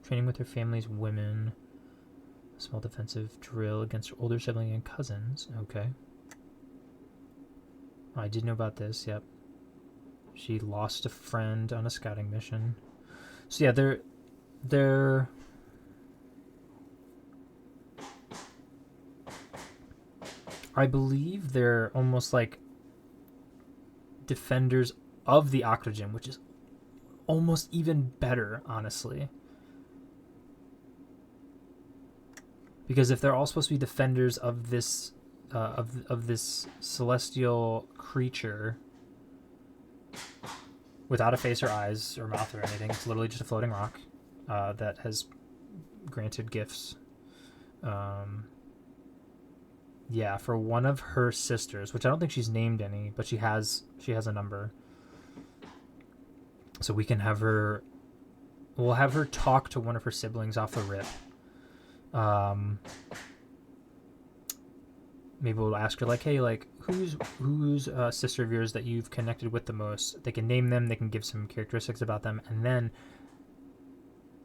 Training with her family's women. A small defensive drill against her older sibling and cousins. Okay. Oh, I did know about this, yep. She lost a friend on a scouting mission. So yeah, they're I believe they're almost like defenders of the Octogen, which is almost even better, honestly. Because if they're all supposed to be defenders of this of this celestial creature without a face or eyes or mouth or anything, it's literally just a floating rock that has granted gifts. Yeah, for one of her sisters, which I don't think she's named any, but she has a number. So we can have her. We'll have her talk to one of her siblings off the rip. Maybe we'll ask her, like, hey, like, who's sister of yours that you've connected with the most? They can name them, they can give some characteristics about them, and then,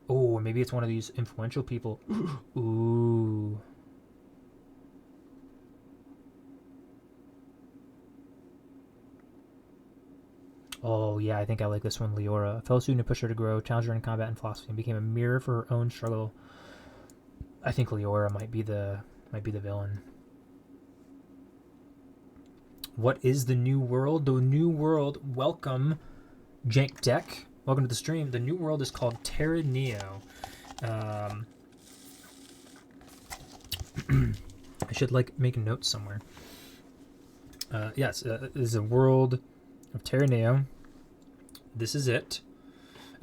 oh, maybe it's one of these influential people. Ooh. Oh, yeah, I think I like this one, Leora. A fellow student who pushed her to grow, challenged her in combat and philosophy, and became a mirror for her own struggle. I think Leora might be the villain. What is the new world? The new world, welcome Jank Deck, welcome to the stream. The new world is called Teraneo. I should make a note somewhere. Yes, this is a world of Teraneo. This is it.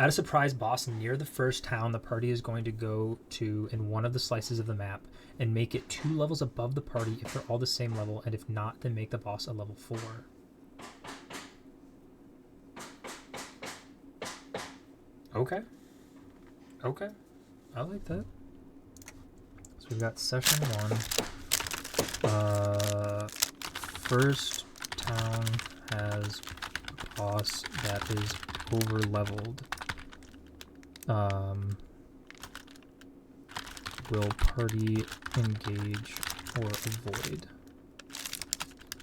Add a surprise boss near the first town the party is going to go to in one of the slices of the map, and make it 2 levels above the party if they're all the same level, and if not, then make the boss a level 4. Okay. Okay. I like that. So we've got session 1. First town has a boss that is over leveled. Will party engage or avoid?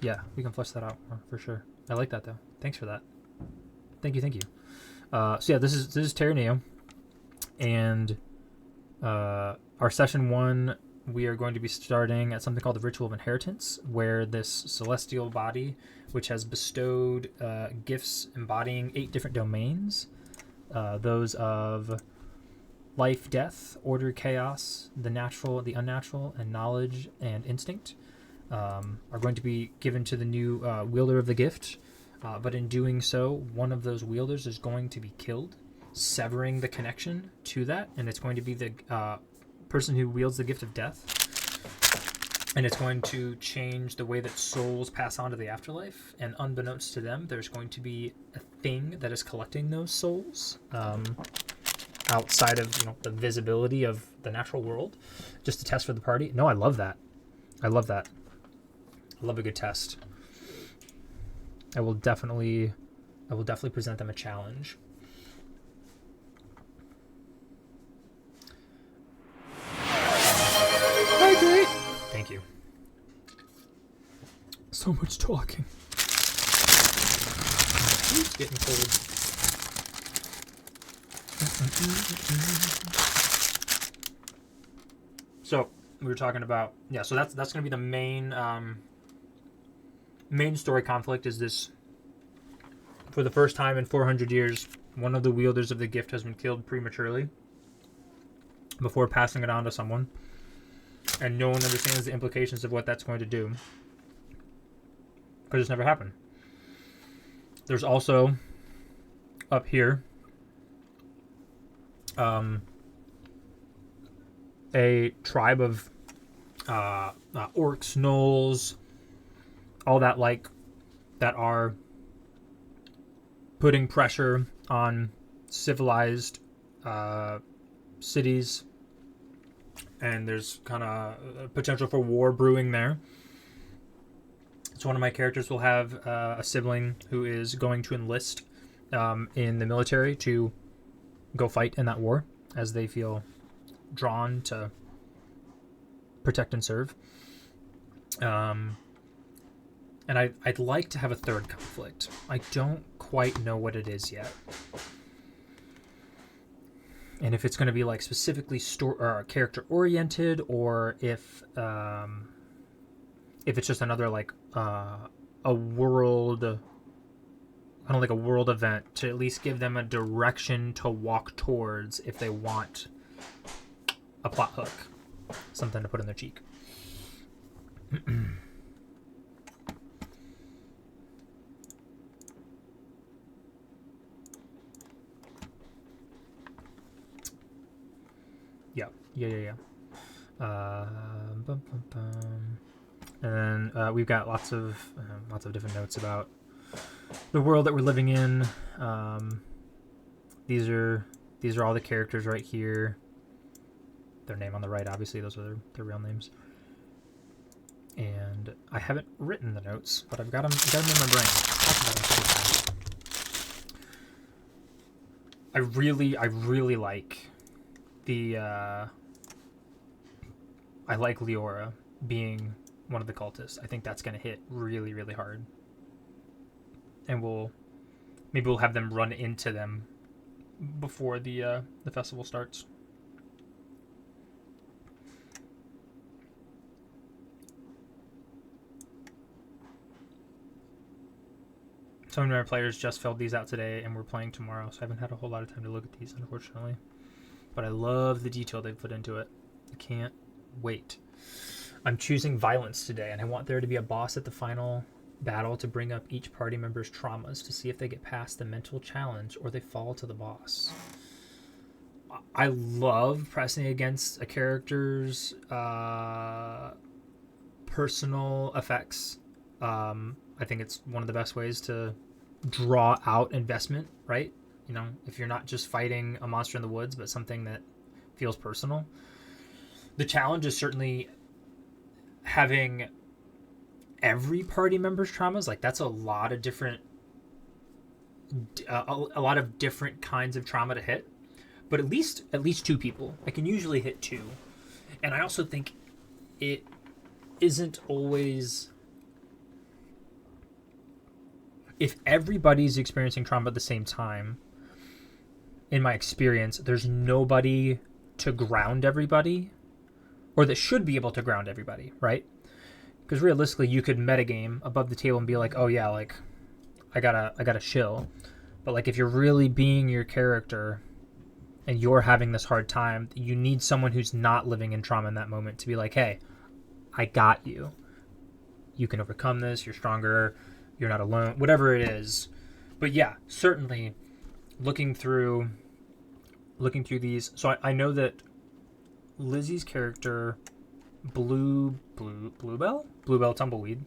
Yeah, we can flesh that out more for sure. I like that though. Thanks for that. Thank you. So yeah, this is Teraneo, and our session 1, we are going to be starting at something called the Ritual of Inheritance, where this celestial body, which has bestowed gifts embodying 8 different domains, those of life, death, order, chaos, the natural, the unnatural, and knowledge and instinct, are going to be given to the new wielder of the gift. But in doing so, one of those wielders is going to be killed, severing the connection to that, and it's going to be the person who wields the gift of death, and it's going to change the way that souls pass on to the afterlife, and unbeknownst to them, there's going to be a thing that is collecting those souls outside of the visibility of the natural world, just to test for the party. No, I love that. I love a good test. I will definitely present them a challenge. Hydrate! Thank you. So much talking. It's getting cold. So we were talking about, so that's going to be the main story conflict. Is this, for the first time in 400 years, one of the wielders of the gift has been killed prematurely before passing it on to someone, and no one understands the implications of what that's going to do, because it's never happened. There's also up here a tribe of orcs, gnolls, all that that are putting pressure on civilized cities, and there's kind of potential for war brewing there. So one of my characters will have a sibling who is going to enlist in the military to go fight in that war, as they feel drawn to protect and serve. And I'd like to have a third conflict. I don't quite know what it is yet, and if it's going to be specifically character oriented, or if it's just another a world, kind of like a world event, to at least give them a direction to walk towards if they want a plot hook, something to put in their cheek. Yeah. And then we've got lots of different notes about the world that we're living in. These are all the characters right here. Their name on the right, obviously, those are their real names. And I haven't written the notes, but I've got them in my brain. I really like the I like Leora being one of the cultists. I think that's going to hit really, really hard. And maybe we'll have them run into them before the festival starts. some of my players just filled these out today, and we're playing tomorrow, so I haven't had a whole lot of time to look at these, unfortunately. But I love the detail they've put into it. I can't wait. I'm choosing violence today, and I want there to be a boss at the final battle to bring up each party member's traumas to see if they get past the mental challenge or they fall to the boss. I love pressing against a character's personal effects. I think it's one of the best ways to draw out investment, right? You know, if you're not just fighting a monster in the woods, but something that feels personal. The challenge is certainly having every party member's traumas. Like, that's a lot of different kinds of trauma to hit, but at least 2 people. I can usually hit 2. And I also think it isn't always, if everybody's experiencing trauma at the same time, in my experience, there's nobody to ground everybody, or that should be able to ground everybody, right? Because realistically, you could metagame above the table and be like, oh yeah, like, I gotta chill. But like, if you're really being your character and you're having this hard time, you need someone who's not living in trauma in that moment to be like, hey, I got you. You can overcome this. You're stronger. You're not alone. Whatever it is. But yeah, certainly looking through these. So I know that Lizzie's character, Bluebell Tumbleweed,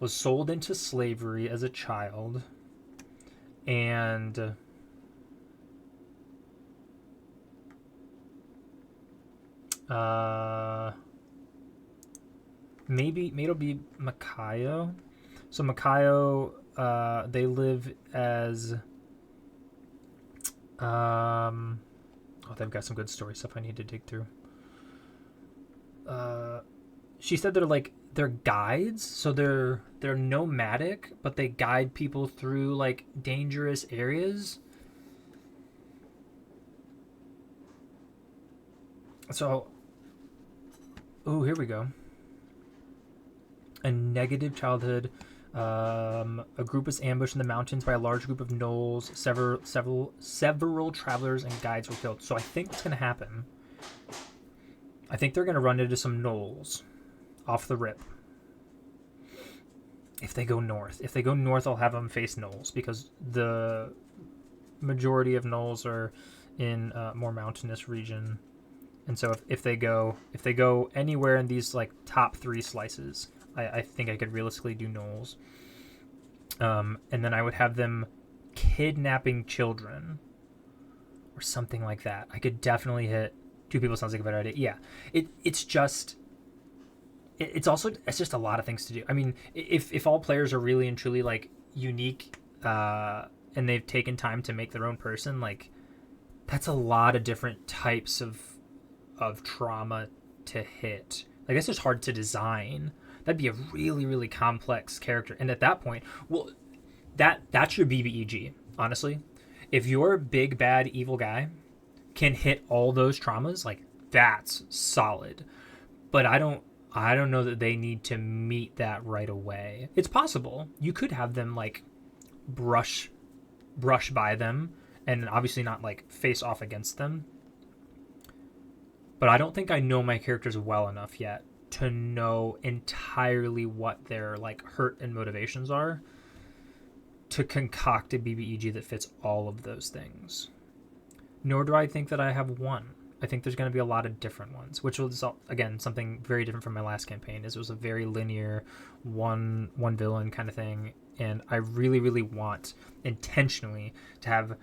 was sold into slavery as a child, and maybe it'll be Makayo. So Makayo, they live as they've got some good story stuff I need to dig through. She said they're guides, so they're nomadic, but they guide people through like dangerous areas. So, here we go. A negative childhood. A group was ambushed in the mountains by a large group of gnolls. Several travelers and guides were killed. So I think what's going to happen, I think they're going to run into some gnolls off the rip. If they go north, I'll have them face gnolls, because the majority of gnolls are in a more mountainous region. And so if they go anywhere in these like top 3 slices, I think I could realistically do gnolls. And then I would have them kidnapping children or something like that. I could definitely hit 2 people. Sounds like a better idea. Yeah, it's just a lot of things to do. I mean, if all players are really and truly like unique, and they've taken time to make their own person, like, that's a lot of different types of trauma to hit. Like, that's just hard to design. That'd be a really, really complex character. And at that point, well, that's your BBEG, honestly. If your big, bad, evil guy can hit all those traumas, like, that's solid. But I don't know that they need to meet that right away. It's possible. You could have them, like, brush by them, and obviously not, like, face off against them. But I don't think I know my characters well enough yet to know entirely what their like hurt and motivations are to concoct a BBEG that fits all of those things. Nor do I think that I have one. I think there's going to be a lot of different ones, which was, again, something very different from my last campaign. Is it was a very linear one villain kind of thing, and I really, really want intentionally to have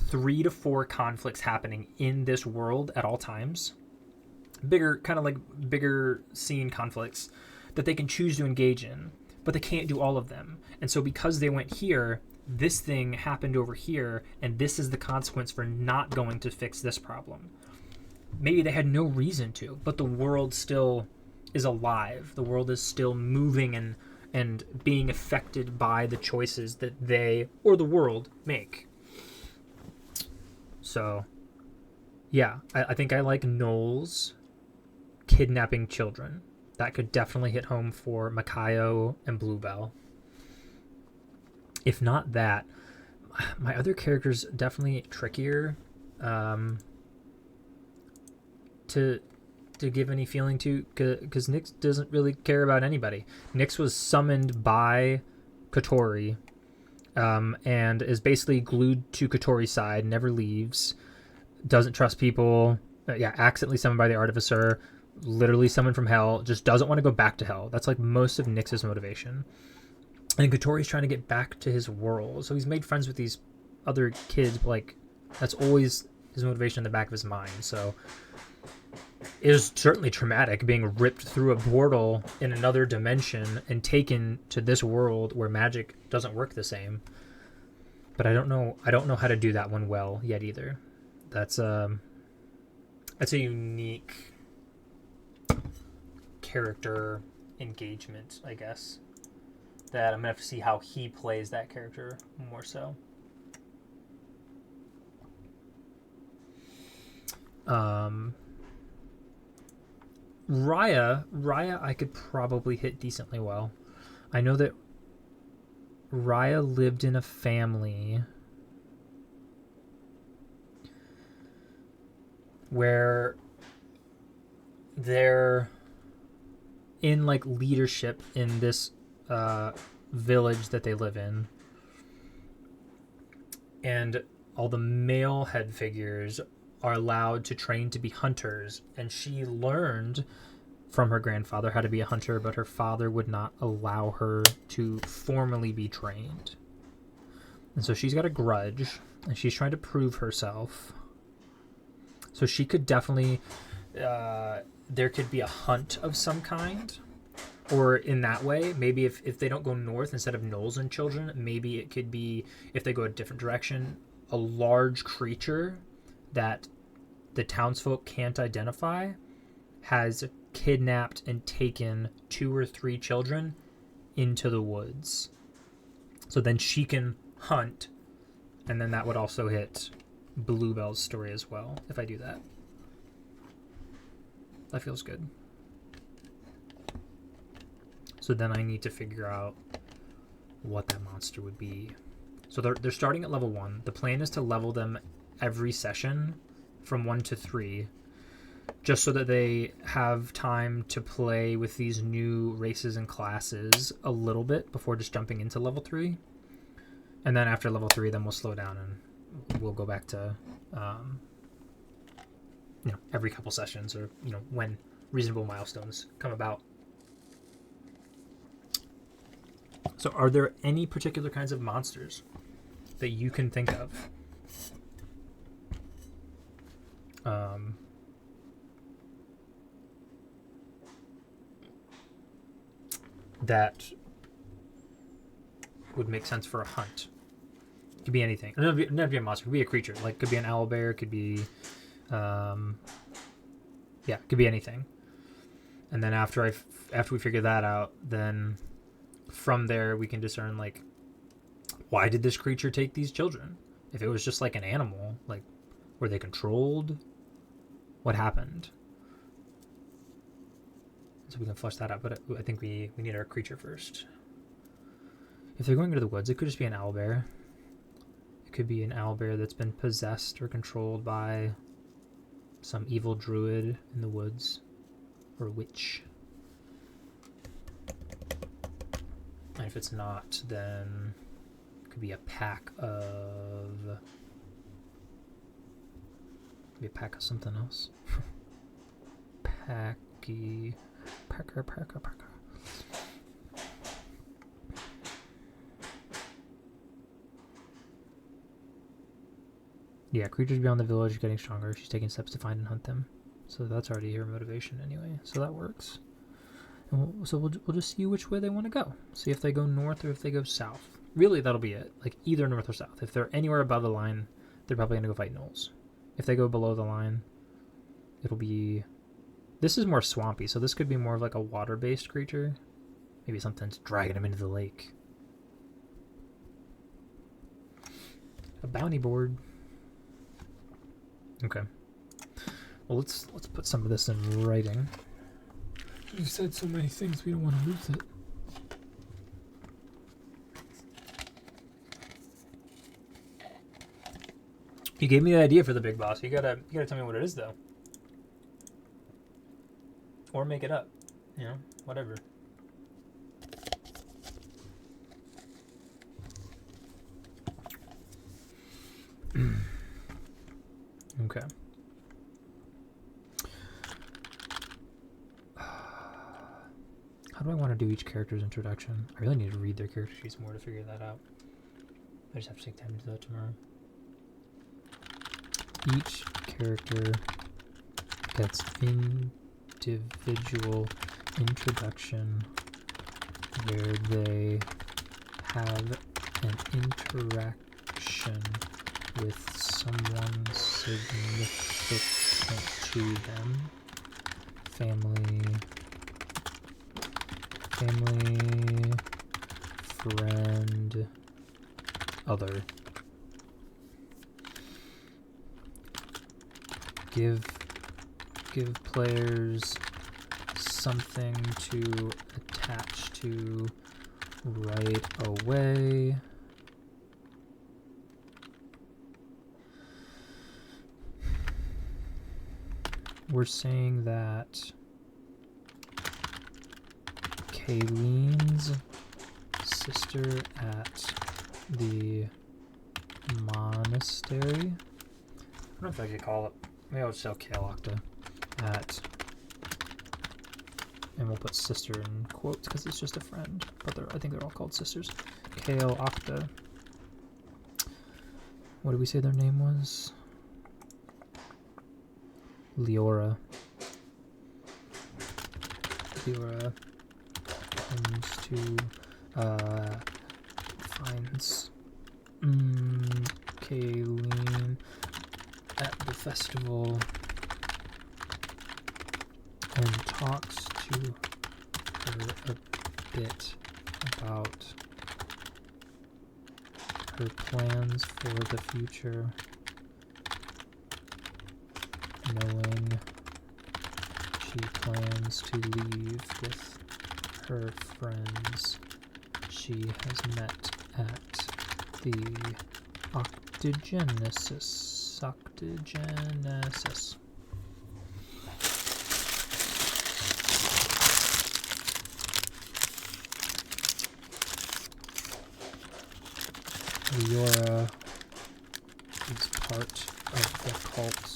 3 to 4 conflicts happening in this world at all times. Bigger scene conflicts that they can choose to engage in, but they can't do all of them. And so because they went here, this thing happened over here, and this is the consequence for not going to fix this problem. Maybe they had no reason to, but the world still is alive. The world is still moving and being affected by the choices that they or the world make. So, yeah, I think I like gnolls kidnapping children. That could definitely hit home for Makayo and Bluebell. if not that, my other character's definitely trickier to give any feeling to, because Nyx doesn't really care about anybody. Nyx was summoned by Kotori, and is basically glued to Kotori's side, never leaves, doesn't trust people, accidentally summoned by the Artificer, literally summoned from hell, just doesn't want to go back to hell. That's like most of Nyx's motivation. And Kotori's trying to get back to his world, so he's made friends with these other kids, but like that's always his motivation in the back of his mind. So it was certainly traumatic being ripped through a portal in another dimension and taken to this world where magic doesn't work the same. But I don't know how to do that one well yet either. That's a unique character engagement, I guess, that I'm gonna have to see how he plays that character more so. Raya I could probably hit decently well. I know that Raya lived in a family where they're in like leadership in this village that they live in, and all the male head figures are allowed to train to be hunters, and she learned from her grandfather how to be a hunter, but her father would not allow her to formally be trained. And so she's got a grudge, and she's trying to prove herself. So she could definitely, there could be a hunt of some kind, or in that way, maybe if they don't go north instead of gnolls and children, maybe it could be, if they go a different direction, a large creature that the townsfolk can't identify has kidnapped and taken 2 or 3 children into the woods. So then she can hunt, and then that would also hit Bluebell's story as well if I do that. That feels good. So then I need to figure out what that monster would be. So they're starting at level 1. The plan is to level them every session from 1 to 3, just so that they have time to play with these new races and classes a little bit before just jumping into level 3. And then after level 3, then we'll slow down and we'll go back to every couple sessions, or when reasonable milestones come about. So are there any particular kinds of monsters that you can think of that would make sense for a hunt? It could be anything. It doesn't have to be a monster. It could be a creature. Like, could be an owlbear. Could be, it could be anything. And then after we figure that out, then from there we can discern, like, why did this creature take these children? If it was just like an animal, like, were they controlled? What happened? So we can flush that out, but I think we need our creature first. If they're going into the woods, it could just be an owlbear. It could be an owlbear that's been possessed or controlled by some evil druid in the woods, or witch. And if it's not, then it could be a pack of something else. Packer. Yeah, creatures beyond the village are getting stronger. She's taking steps to find and hunt them. So that's already her motivation anyway. So that works. And we'll just see which way they want to go. See if they go north or if they go south. Really, that'll be it. Like, either north or south. If they're anywhere above the line, they're probably going to go fight gnolls. If they go below the line, it'll be... This is more swampy, so this could be more of like a water-based creature. Maybe something's dragging them into the lake. A bounty board. Okay. Well, let's put some of this in writing. You've said so many things, we don't want to lose it. You gave me the idea for the big boss. You gotta tell me what it is, though. Or make it up. You know, whatever. Okay. How do I want to do each character's introduction? I really need to read their character sheets more to figure that out. I just have to take time to do that tomorrow. Each character gets individual introduction where they have an interaction with someone significant to them. Family, friend, other. Give players something to attach to right away. We're saying that Kayleen's sister at the monastery. I don't know if I could call it. Maybe I'll just tell Kale Octa at, and we'll put sister in quotes because it's just a friend, but I think they're all called sisters. Kale Octa. What did we say their name was? Leora comes to finds Kayleen at the festival and talks to her a bit about her plans for the future, knowing she plans to leave with her friends she has met at the Octogenesis. Leora is part of the cult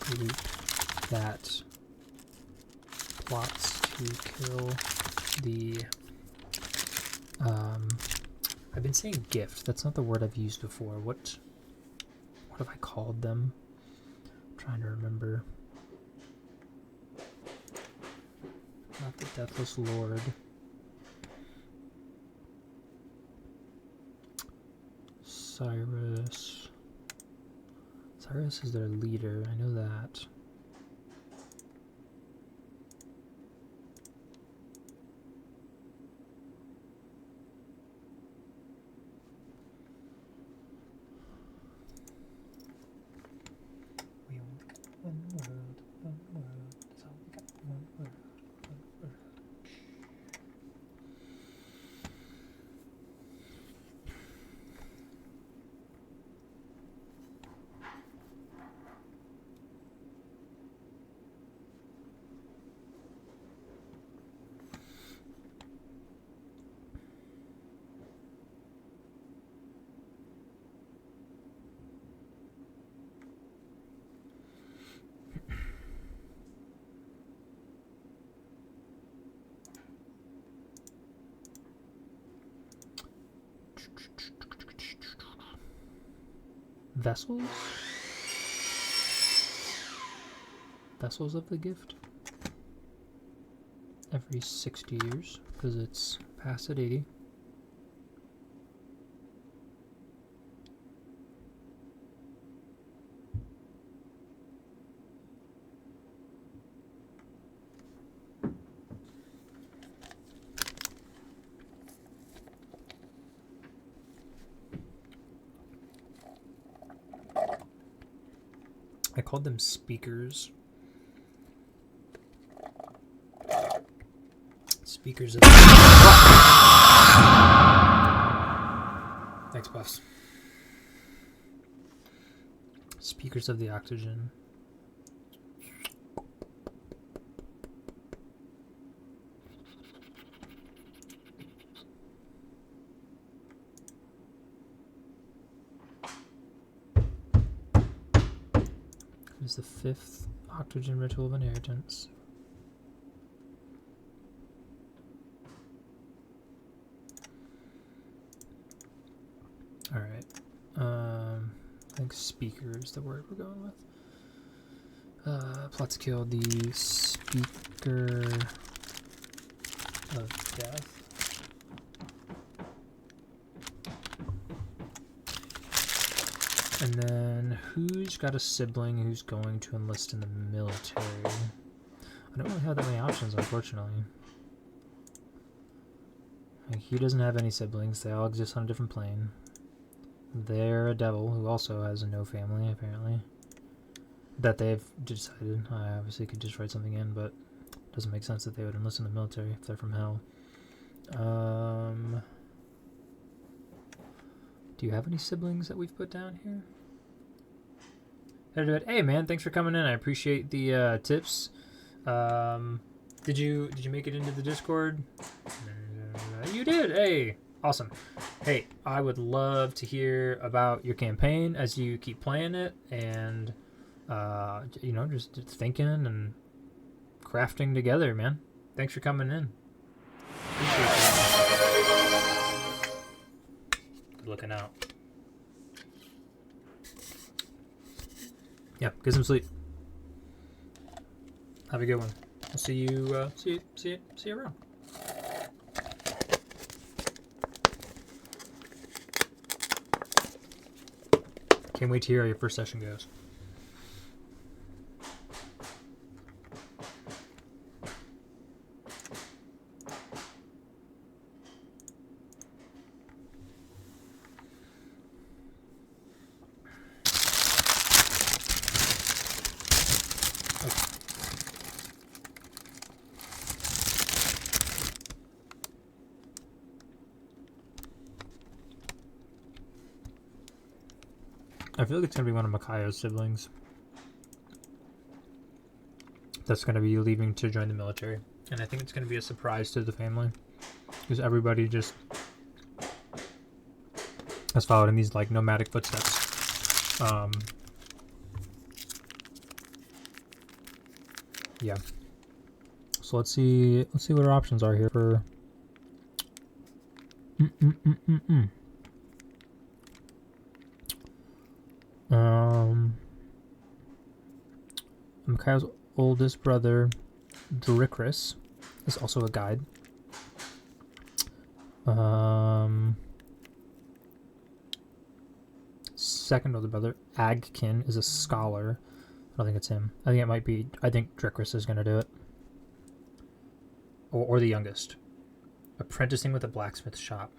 group that plots to kill the I've been saying gift. That's not the word I've used before. What have I called them? I'm trying to remember. Not the Deathless Lord. Cyrus is their leader. I know that. We only got one world. That's all we got. One world. Vessels of the gift every 60 years because it's past at 80. I called them speakers. Speakers of the... Thanks, boss. Speakers of the oxygen. Is the 5th oxygen ritual of inheritance. All right. I think speaker is the word we're going with. Plot to kill the speaker of death. And then, who's got a sibling who's going to enlist in the military? I don't really have that many options, unfortunately. Like, he doesn't have any siblings. They all exist on a different plane. They're a devil who also has no family, apparently. That they've decided. I obviously could just write something in, but it doesn't make sense that they would enlist in the military if they're from hell. Do you have any siblings that we've put down here? Hey man, thanks for coming in. I appreciate the tips. Did you make it into the Discord? You did. Hey, awesome. Hey, I would love to hear about your campaign as you keep playing it, and you know, just thinking and crafting together, man. Thanks for coming in. Appreciate that. Good looking out. Yeah, get some sleep. Have a good one. I'll see you. See you around. Can't wait to hear how your first session goes. I feel like it's going to be one of Makayo's siblings that's going to be leaving to join the military. And I think it's going to be a surprise to the family. Because everybody just has followed in these, like, nomadic footsteps. Yeah. So let's see what our options are here for... Makayo's oldest brother, Dricris, is also a guide. Second older brother, Agkin, is a scholar. I don't think it's him. I think it might be... I think Dricris is going to do it. Or the youngest. Apprenticing with a blacksmith shop.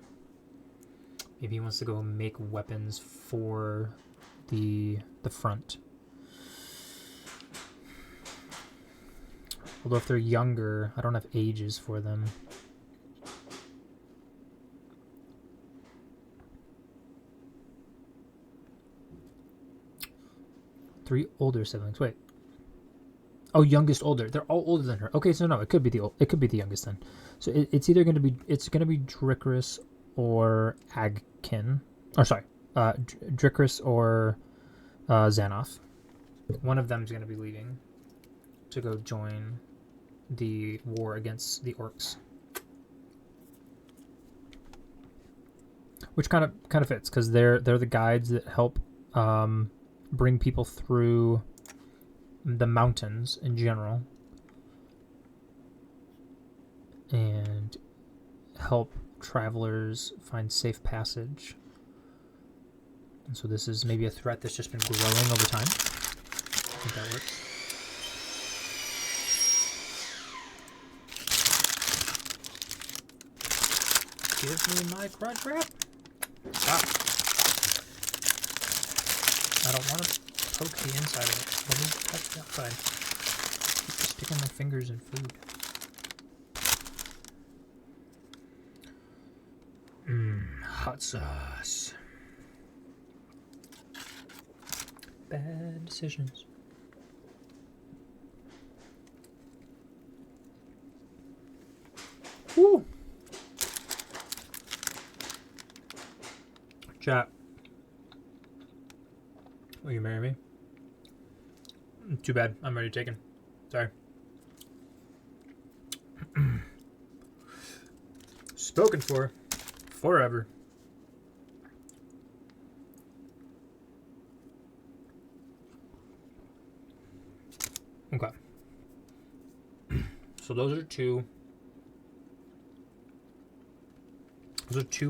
Maybe he wants to go make weapons for the front. Although if they're younger, I don't have ages for them. Three older siblings. Wait. Oh, youngest older. They're all older than her. Okay, so no, it could be the youngest then. So it's either going to be Dricris or Agkin. Or sorry, Dricris or Xanoth. One of them is going to be leaving to go join the war against the orcs, which kind of fits because they're the guides that help bring people through the mountains in general and help travelers find safe passage. And so this is maybe a threat that's just been growing over time. I think that works. Give me my crud crap. Stop. I don't want to poke the inside of it. Let me touch the outside. Keep just sticking my fingers in food. Hot sauce. bad decisions. Woo! Chat. Will you marry me? Too bad. I'm already taken. Sorry. Spoken for. Forever. Okay. So those are two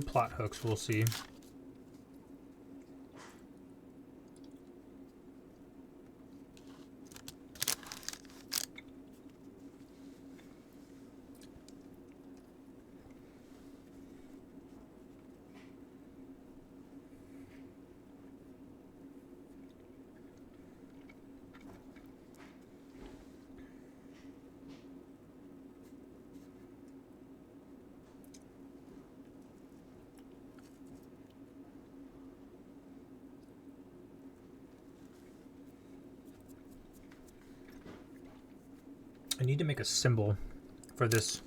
plot hooks we'll see. I need to make a symbol for this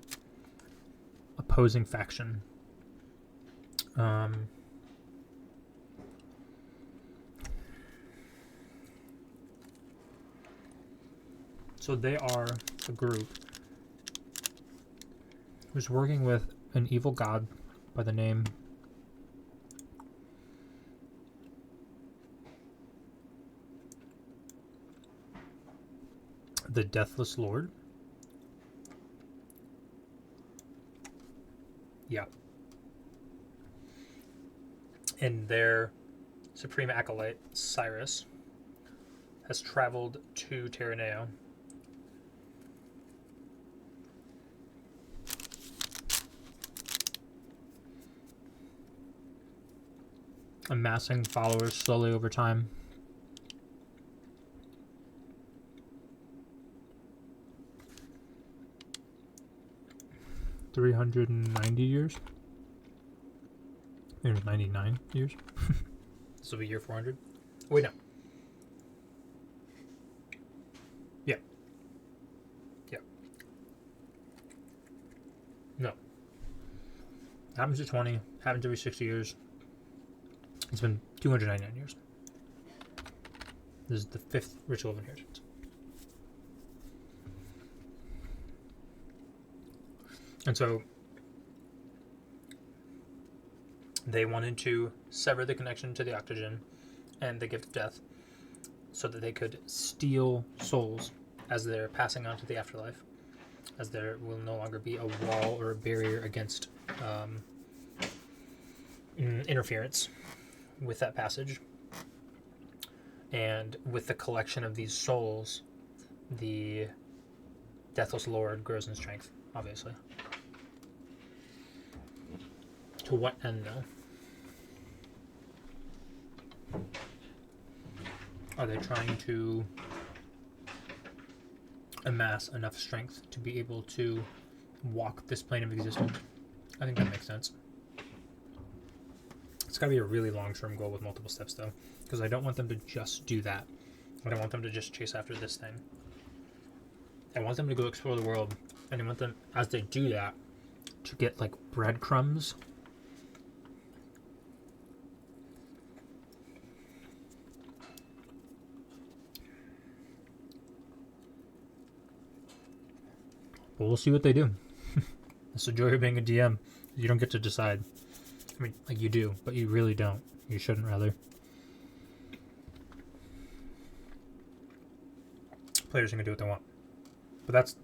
opposing faction. So they are a group who's working with an evil god by the name the Deathless Lord. Yeah. And their supreme acolyte, Cyrus, has traveled to Teraneo. Amassing followers slowly over time. $390 years. There's 99 years. This will be year 400. Wait, no. Yeah. Yeah. No. Happens to 20. Happens every 60 years. It's been 299 years. This is the 5th ritual of inheritance. And so they wanted to sever the connection to the Octogen and the gift of death so that they could steal souls as they're passing on to the afterlife, as there will no longer be a wall or a barrier against interference with that passage. And with the collection of these souls, the Deathless Lord grows in strength, obviously. To what end, though? Are they trying to amass enough strength to be able to walk this plane of existence? I think that makes sense. It's got to be a really long-term goal with multiple steps, though, because I don't want them to just do that. I don't want them to just chase after this thing. I want them to go explore the world, and I want them, as they do that, to get, like, breadcrumbs. But we'll see what they do. That's the joy of being a DM. You don't get to decide. I mean, like, you do, but you really don't. You shouldn't, rather. Players are going to do what they want. But that's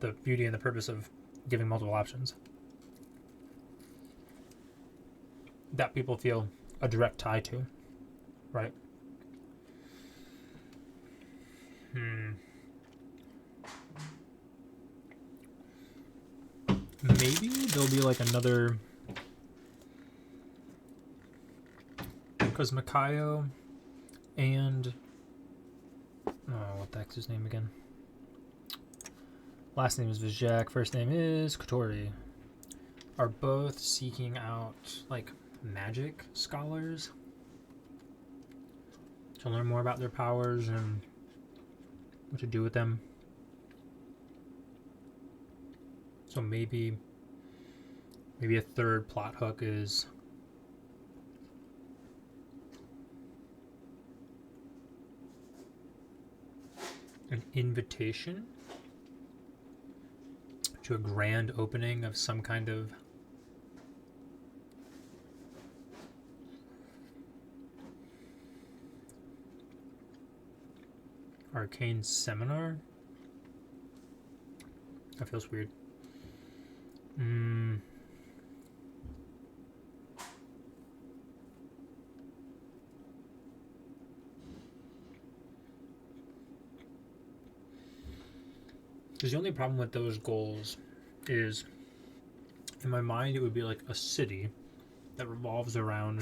the beauty and the purpose of giving multiple options. That people feel a direct tie to, right? Maybe there'll be like another, because Makayo and what the heck's his name again? Last name is Vizjak, first name is Kotori. Are both seeking out like magic scholars to learn more about their powers and what to do with them. So maybe a third plot hook is an invitation to a grand opening of some kind of arcane seminar. That feels weird. Because the only problem with those goals is, in my mind, it would be like a city that revolves around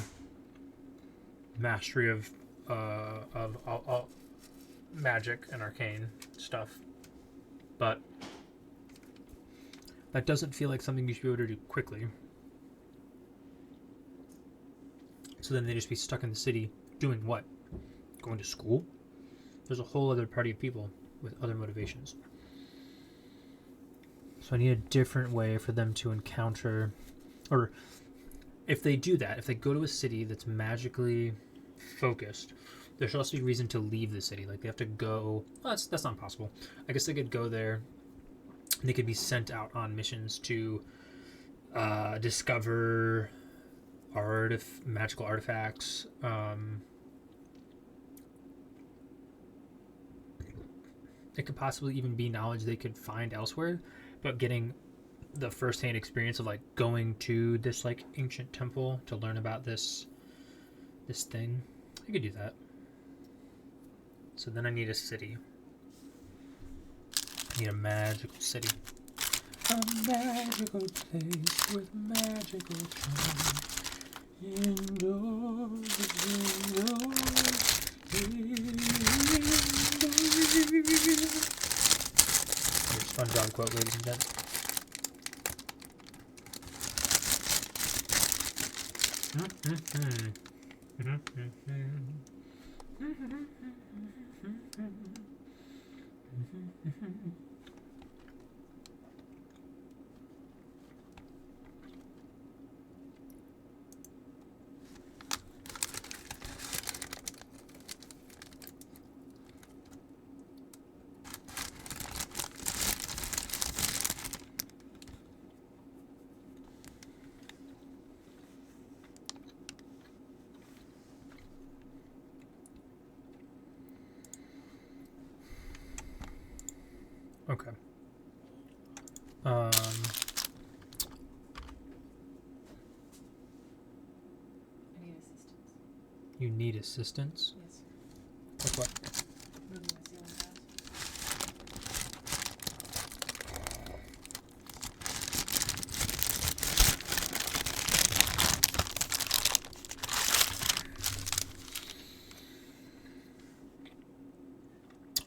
mastery of magic and arcane stuff, but that doesn't feel like something you should be able to do quickly. So then they just be stuck in the city doing what? Going to school? There's a whole other party of people with other motivations. So I need a different way for them to encounter, or if they do that, if they go to a city that's magically focused, there should also be reason to leave the city. Like they have to go. Well, that's not possible. I guess they could go there. They could be sent out on missions to discover magical artifacts. It could possibly even be knowledge they could find elsewhere, but getting the first-hand experience of like going to this like ancient temple to learn about this thing. I could do that. So then I need a city. I need a magical city. A magical place with magical charm. Indoors. Here's SpongeBob quote, ladies and gents. Okay. I need assistance. You need assistance? Yes. With what? Moving the ceiling tiles.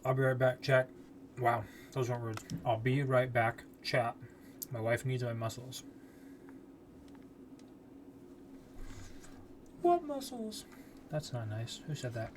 I'll be right back, chat. Wow, those weren't words. I'll be right back, chat. My wife needs my muscles. What muscles? That's not nice. Who said that?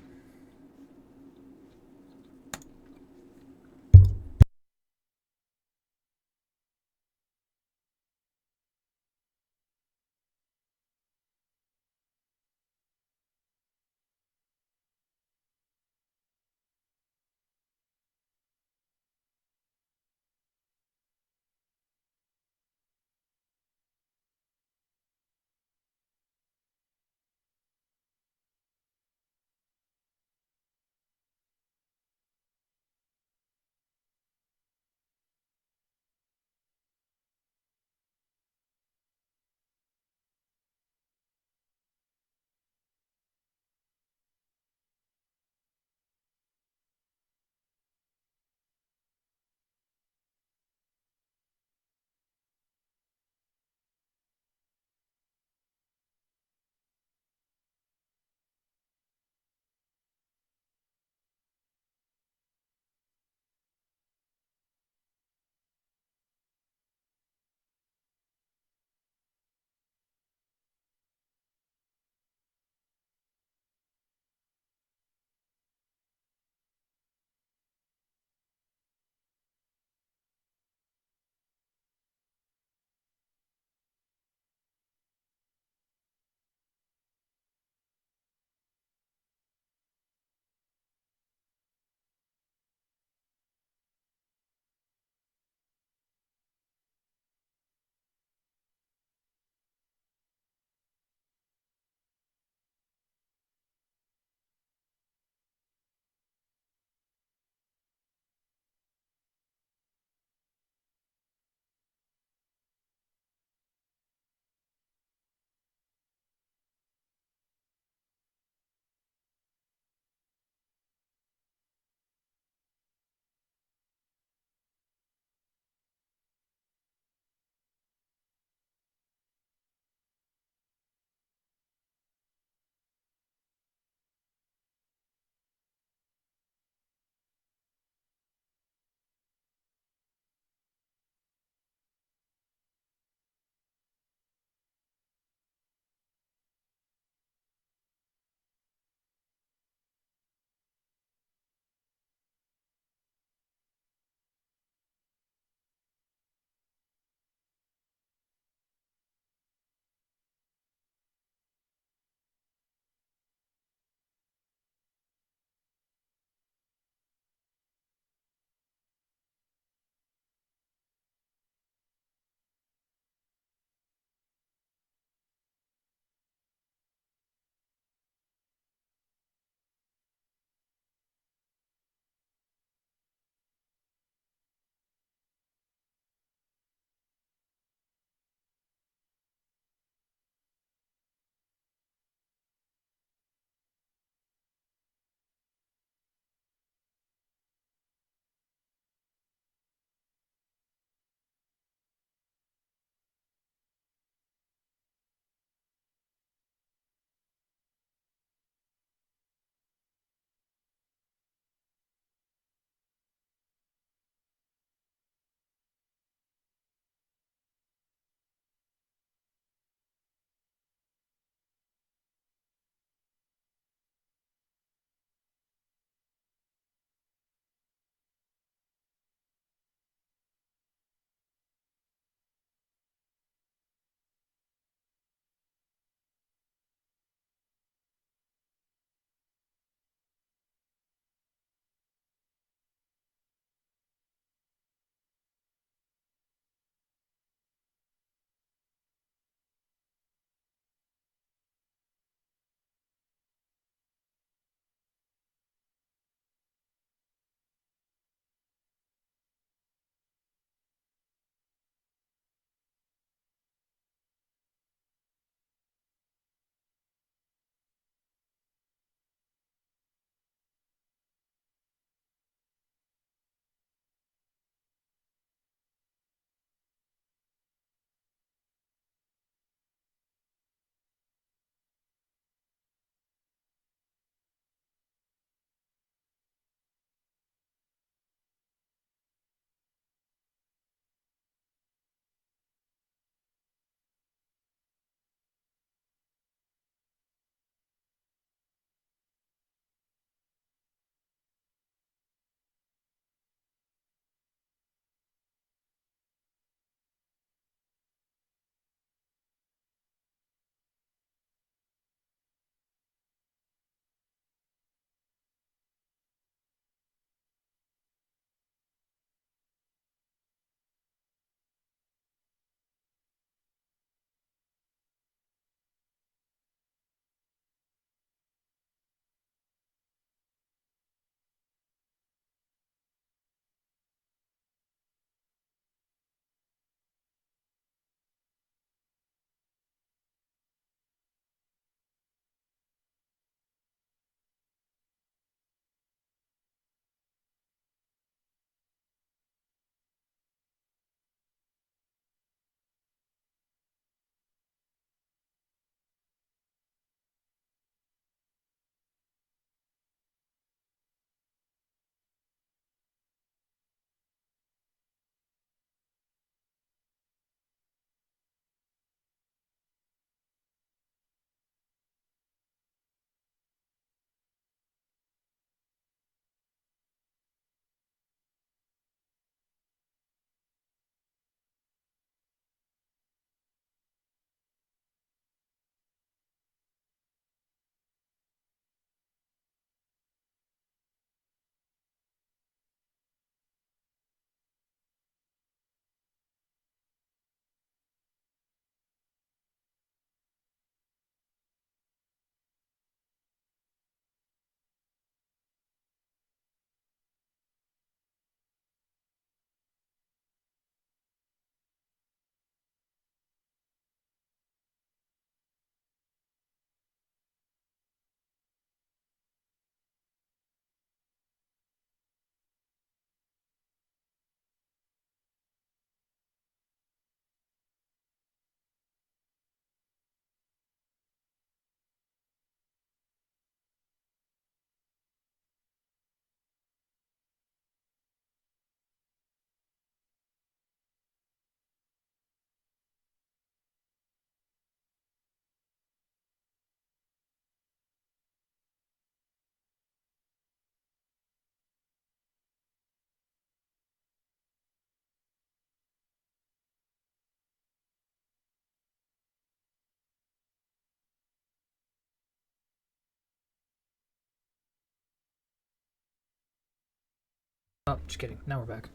Oh, just kidding. Now we're back.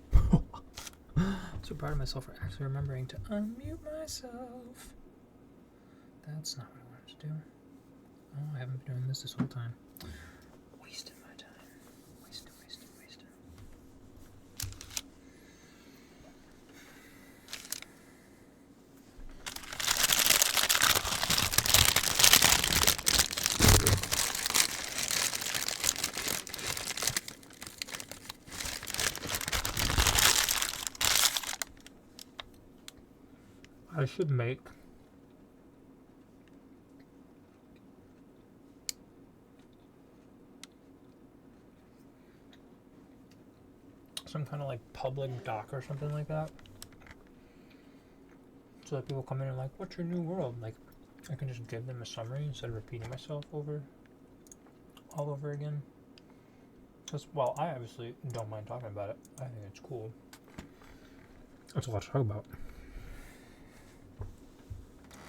So proud of myself for actually remembering to unmute myself. That's not what I wanted to do. Oh, I haven't been doing this whole time. Wasting my time. Wasting. I should make some kind of like public doc or something like that, so that people come in and like, what's your new world? Like, I can just give them a summary instead of repeating myself all over again. Because, well, I obviously don't mind talking about it. I think it's cool. It's a lot to talk about.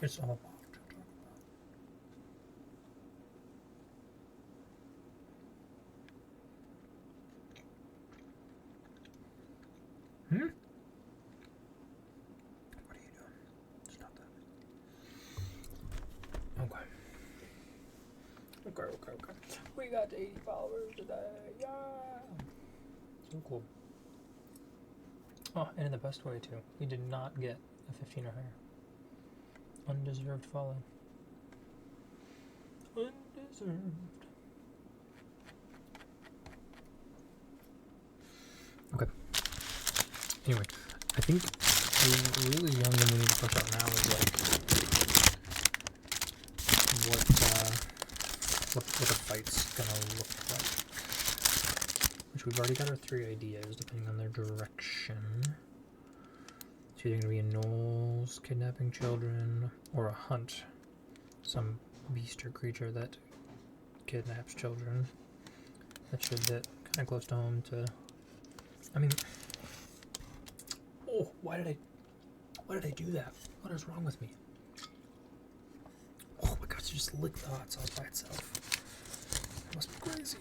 It's all about to talk about. What are you doing? Stop that. Okay. We got 80 followers today. Yeah. So cool. Oh, and in the best way too. We did not get a 15 or higher. Undeserved follow. Undeserved. Okay. Anyway, I think the really young thing we need to push out now is like what the fight's gonna look like. Which we've already got our 3 ideas depending on their direction. It's either gonna be a gnolls kidnapping children or a hunt. Some beast or creature that kidnaps children. That should hit kind of close to home to. I mean, oh, why did I do that? What is wrong with me? Oh my gosh, it just licked the hot sauce by itself. It must be crazy.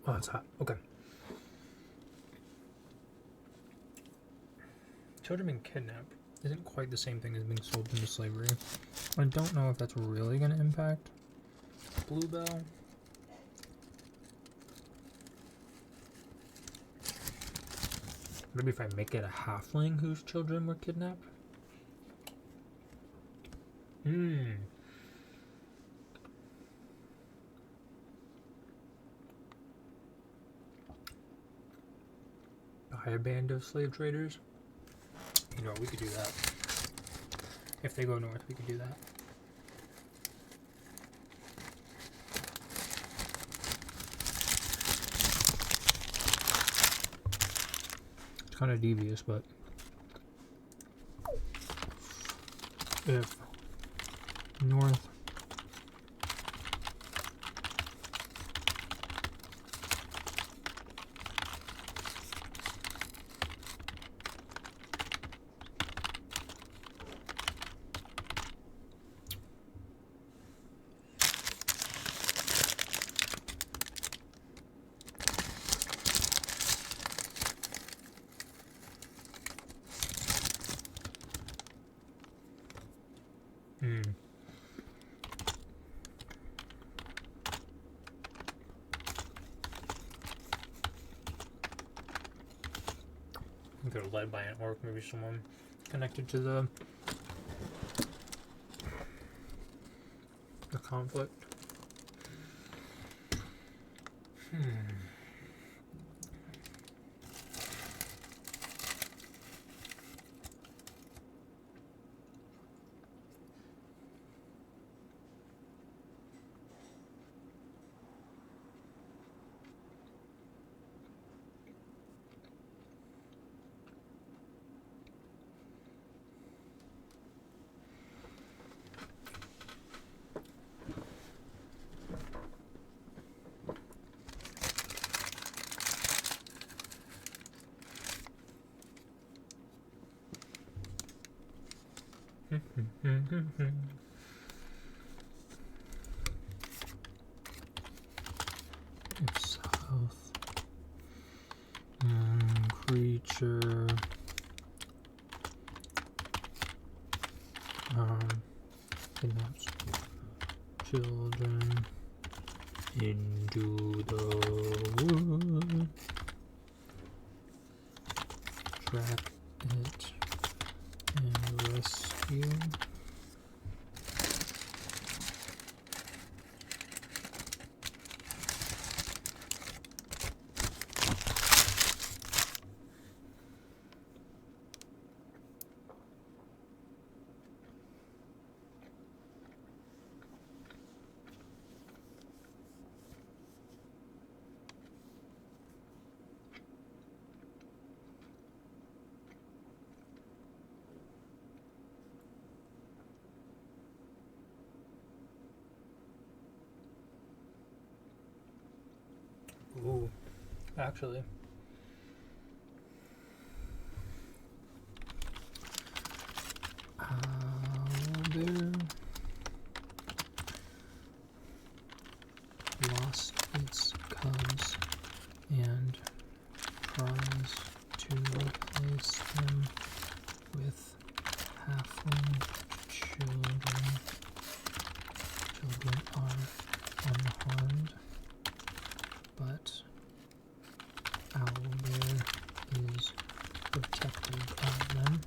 Oh, it's hot. Okay. Children being kidnapped isn't quite the same thing as being sold into slavery. I don't know if that's really going to impact Bluebell. Maybe if I make it a halfling whose children were kidnapped. Buy a band of slave traders. You know, we could do that. If they go north, we could do that. It's kind of devious, but if north they're led by an orc, maybe someone connected to the conflict. South. Creature. Kidnaps children into the wood. Track it and rescue. Ooh, actually. There lost its cubs and tries to replace them with halfling children. Children are unharmed, but Owlbear is protective of them.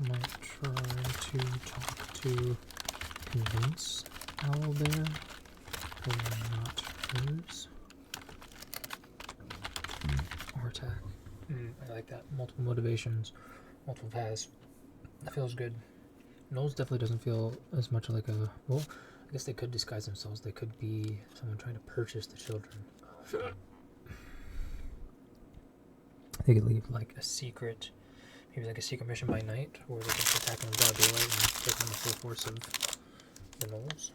Might try to talk to convince Owlbear they are not hers. Or attack. I like that. Multiple motivations, multiple paths. That feels good. Knowles definitely doesn't feel as much like a... Well, I guess they could disguise themselves. They could be someone trying to purchase the children. They could leave like a secret... Maybe like a secret mission by night, or they can just attack them in broad daylight and take on the full force of the Knolls.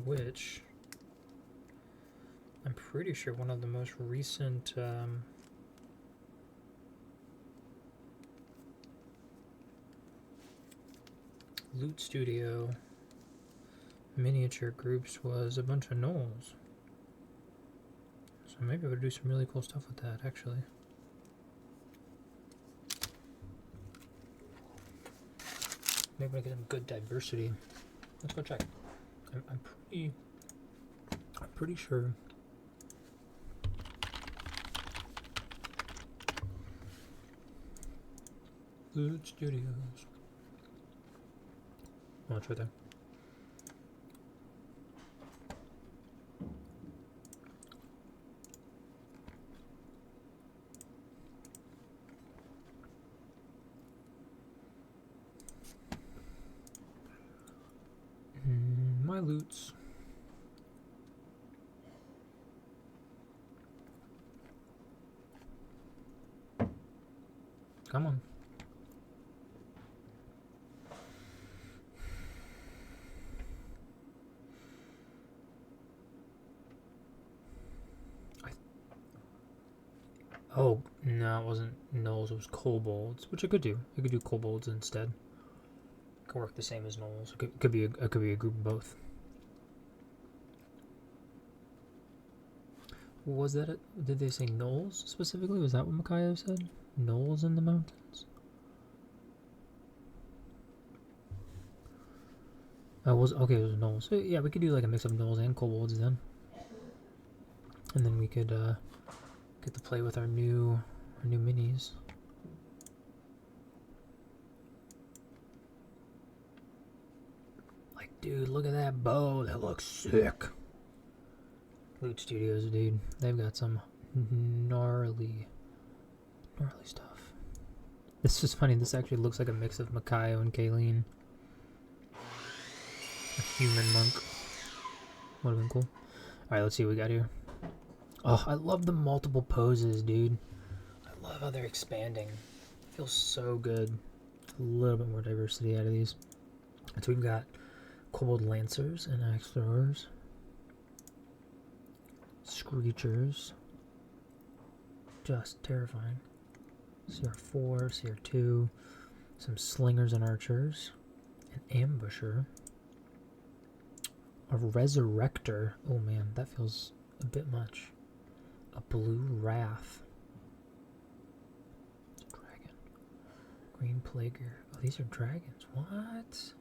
Which, I'm pretty sure one of the most recent Loot Studio miniature groups was a bunch of Knolls. So maybe we'll do some really cool stuff with that, actually. Maybe we'll get some good diversity. Let's go check. I'm pretty sure. Loot Studios. Oh, it's right there. My loots. Come on. Oh, no, it wasn't Knolls, it was kobolds, which I could do. I could do kobolds instead. Could work the same as Knolls. It could be a group of both. Was that it? Did they say Knolls specifically? Was that what Makayo said? Knolls in the mountains? It was okay. It was Knolls. So, yeah, we could do like a mix of Knolls and kobolds then, and then we could get to play with our new minis. Like, dude, look at that bow. That looks sick. Loot Studios, dude. They've got some gnarly stuff. This is funny. This actually looks like a mix of Makayo and Kayleen. A human monk. Would have been cool. Alright, let's see what we got here. Oh, I love the multiple poses, dude. I love how they're expanding. Feels so good. A little bit more diversity out of these. So we've got Kobold Lancers and Axe Throwers. screechers. Just terrifying. CR4, CR2, some slingers and archers, an ambusher, a resurrector. Oh man, that feels a bit much. A blue wrath. It's a dragon. Green plaguer. Oh, these are dragons. What?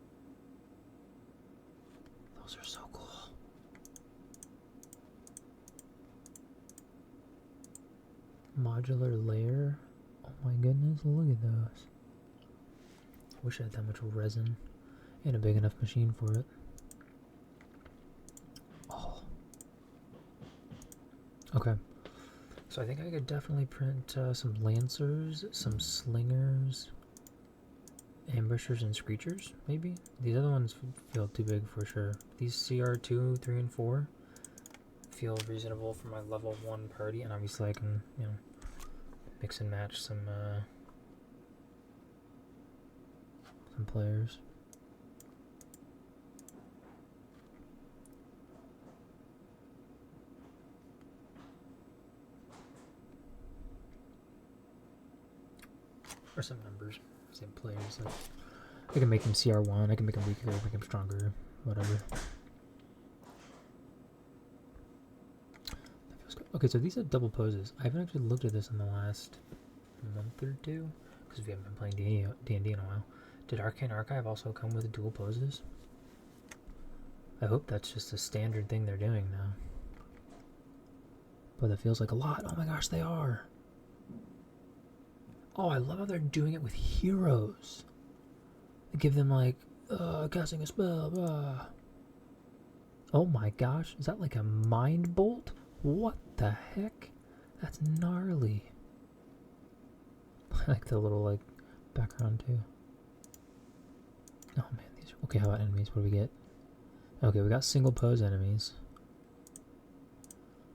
Those are so cool. Modular layer. Oh my goodness, look at those. Wish I had that much resin and a big enough machine for it. Oh. Okay. So I think I could definitely print some lancers, some slingers, ambushers, and screechers, maybe? These other ones feel too big for sure. These CR2, 3, and 4 feel reasonable for my level 1 party, and obviously I can, you know, mix and match some players. Or some numbers, same players. Like, I can make him CR1, I can make him weaker, make him stronger, whatever. That feels good. Okay, so these are double poses. I haven't actually looked at this in the last month or two, because we haven't been playing DnD in a while. Did Arcane Archive also come with dual poses? I hope that's just a standard thing they're doing now. But it feels like a lot. Oh my gosh, they are. Oh, I love how they're doing it with heroes. They give them like, casting a spell, Oh my gosh, is that like a mind bolt? What the heck? That's gnarly. I like the little like background too. Oh man, these are... Okay, how about enemies? What do we get? Okay, we got single pose enemies.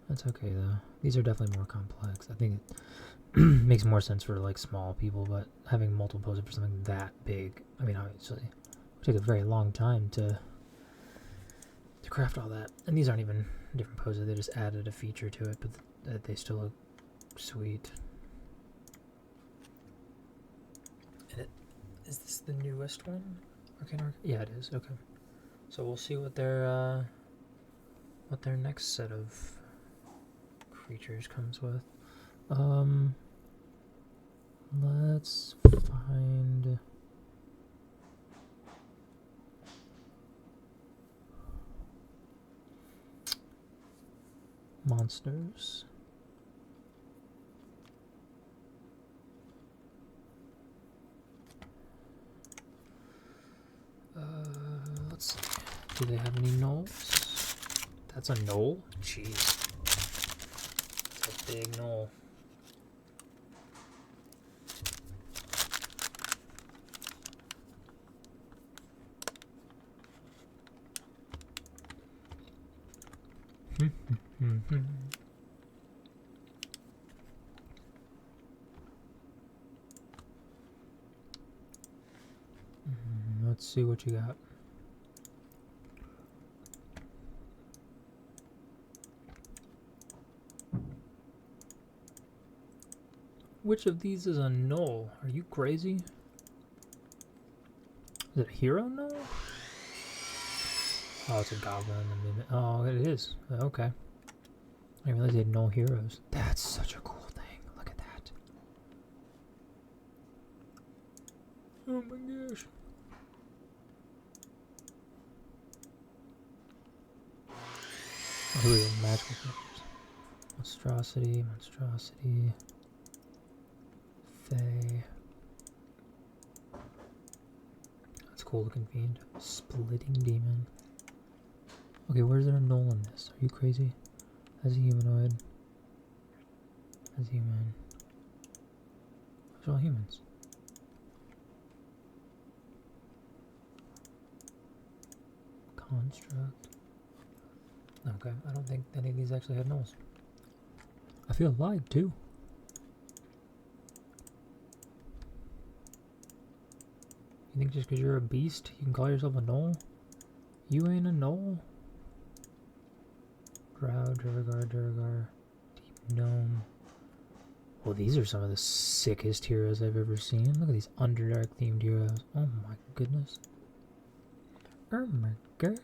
That's okay though. These are definitely more complex. I think it makes more sense for like small people, but having multiple poses for something that big, I mean obviously it would take a very long time to craft all that. And these aren't even different poses, they just added a feature to it, but they still look sweet. And is this the newest one? Yeah, it is. Okay, so we'll see what their next set of creatures comes with. Let's find monsters. Let's see. Do they have any gnolls? That's a gnoll? Jeez. That's a big gnoll. Let's see what you got. Which of these is a gnoll? Are you crazy? Is it a hero gnoll? Oh, it's a goblin. Oh, it is. Okay. I didn't realize they had no heroes. That's such a cool thing. Look at that. Oh my gosh. Oh, here we go. Magical creatures. Monstrosity, monstrosity. Fae. That's cool looking fiend. Splitting demon. Okay, where's there a gnoll in this? Are you crazy? As a humanoid. As a human. Those are all humans. Construct. Okay, I don't think any of these actually have gnolls. I feel lied too. You think just because you're a beast, you can call yourself a gnoll? You ain't a gnoll. Drow, Durgar, Deep Gnome. Well, these are some of the sickest heroes I've ever seen. Look at these Underdark themed heroes. Oh my goodness. Oh my gosh.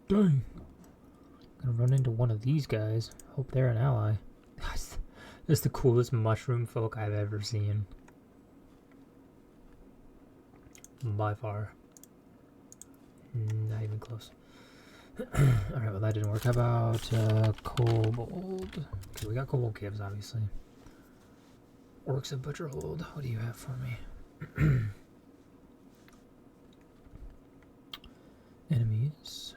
Dang. Gonna run into one of these guys. Hope they're an ally. This is the coolest mushroom folk I've ever seen. By far. Not even close. Alright, well that didn't work. How about Kobold? Okay, we got Kobold Caves, obviously. Orcs of Butcherhold. What do you have for me? Enemies.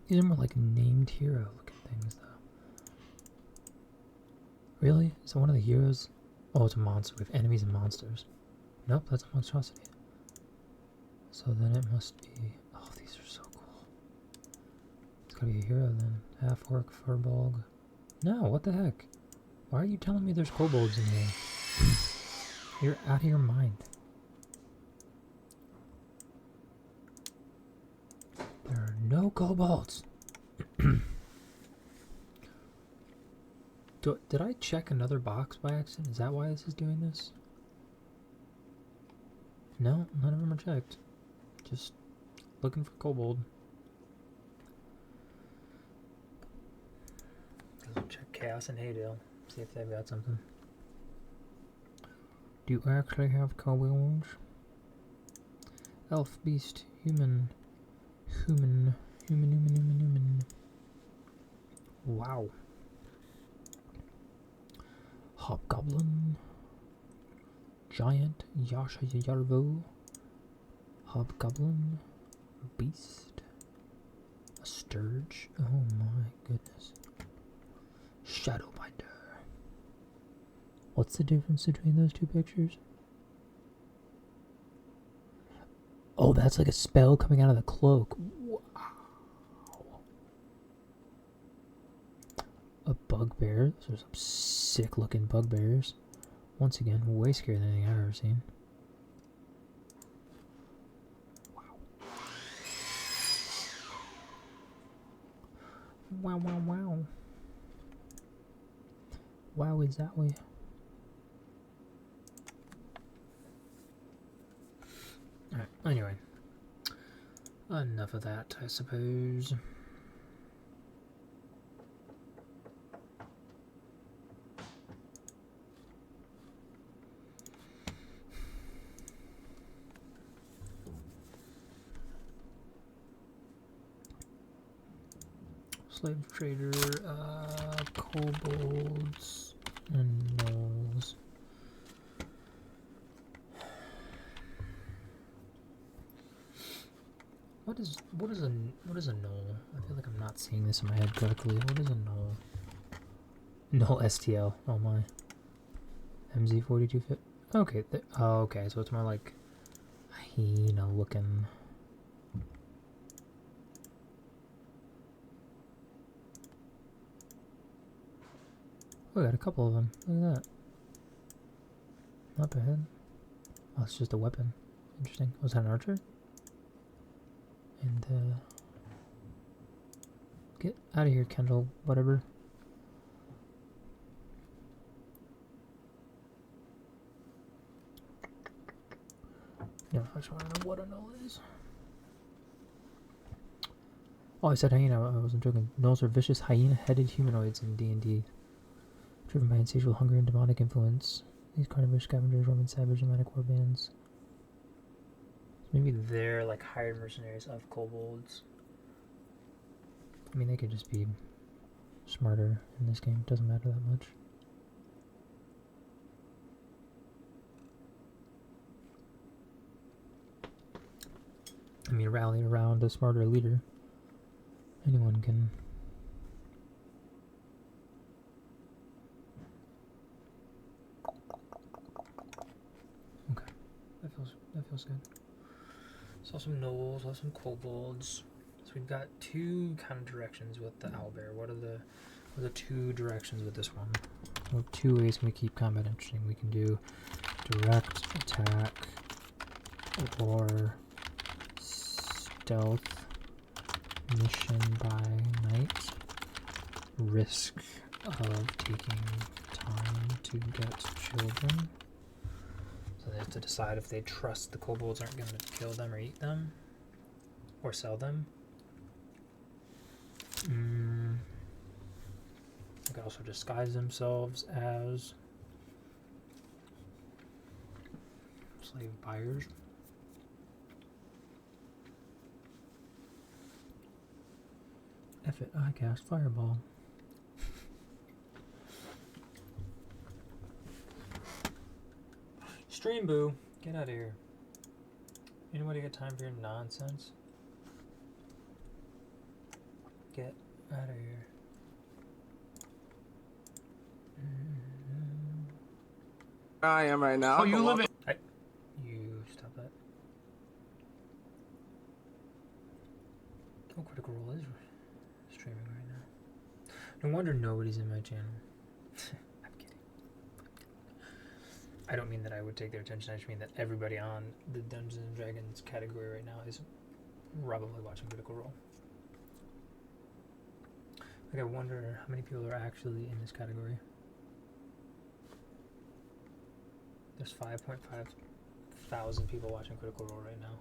These are more like named hero looking things, though. Really? Is it one of the heroes? Oh, it's a monster with enemies and monsters. Nope, that's a monstrosity. So then it must be... Oh, these are so cool. It's gotta be a hero then. Half-orc, furbolg. No, what the heck? Why are you telling me there's kobolds in here? You're out of your mind. There are no kobolds. Did I check another box by accident? Is that why this is doing this? No, none of them are checked. Just looking for kobold. We'll check Chaos and Haydale. See if they've got something. Do you actually have kobolds? Elf, beast, human. Human. Wow. Hobgoblin. Giant. Yasha Yarvo. Hobgoblin. Beast. A Sturge. Oh my goodness. Shadowbinder. What's the difference between those two pictures? Oh, that's like a spell coming out of the cloak. Wow. A bugbear. Those are some sick looking bugbears. Once again, way scarier than anything I've ever seen. Wow. Wow. Wow, is that way? Alright, anyway. Enough of that, I suppose. Slave trader, kobolds, and gnolls. What is a gnoll? I feel like I'm not seeing this in my head correctly. What is a gnoll? Gnoll STL. Oh my. MZ42 fit. Okay. Oh, okay. So it's more like hyena looking. Oh, I got a couple of them. Look at that. Not bad. Oh, it's just a weapon. Interesting. Was that an archer? And, get out of here, Kendall. Whatever. No, I just want to know what a gnoll is. Oh, I said hyena. I wasn't joking. Gnolls are vicious, hyena-headed humanoids in D&D. Driven by insatiable hunger and demonic influence. These carnivorous scavengers roam in savage nomadic war bands. Maybe they're like hired mercenaries of kobolds. I mean, they could just be smarter in this game. Doesn't matter that much. I mean, rally around a smarter leader. Anyone can. Okay, that feels good. Saw some gnolls, saw some kobolds. So we've got two kind of directions with the owlbear. What are the two directions with this one? Well, two ways can we keep combat interesting. We can do direct attack or stealth mission by night. Risk of taking time to get children. So they have to decide if they trust the kobolds aren't going to kill them or eat them or sell them. They can also disguise themselves as slave buyers. F it, I cast Fireball. Stream boo, get out of here. Anybody got time for your nonsense? Get out of here. I am right now. Oh, you live in. You stop that. Oh, Critical Role is streaming right now. No wonder nobody's in my channel. I'm kidding. I don't mean that I would take their attention. I just mean that everybody on the Dungeons and Dragons category right now is probably watching Critical Role. Like, I wonder how many people are actually in this category. There's 5.5 thousand people watching Critical Role right now.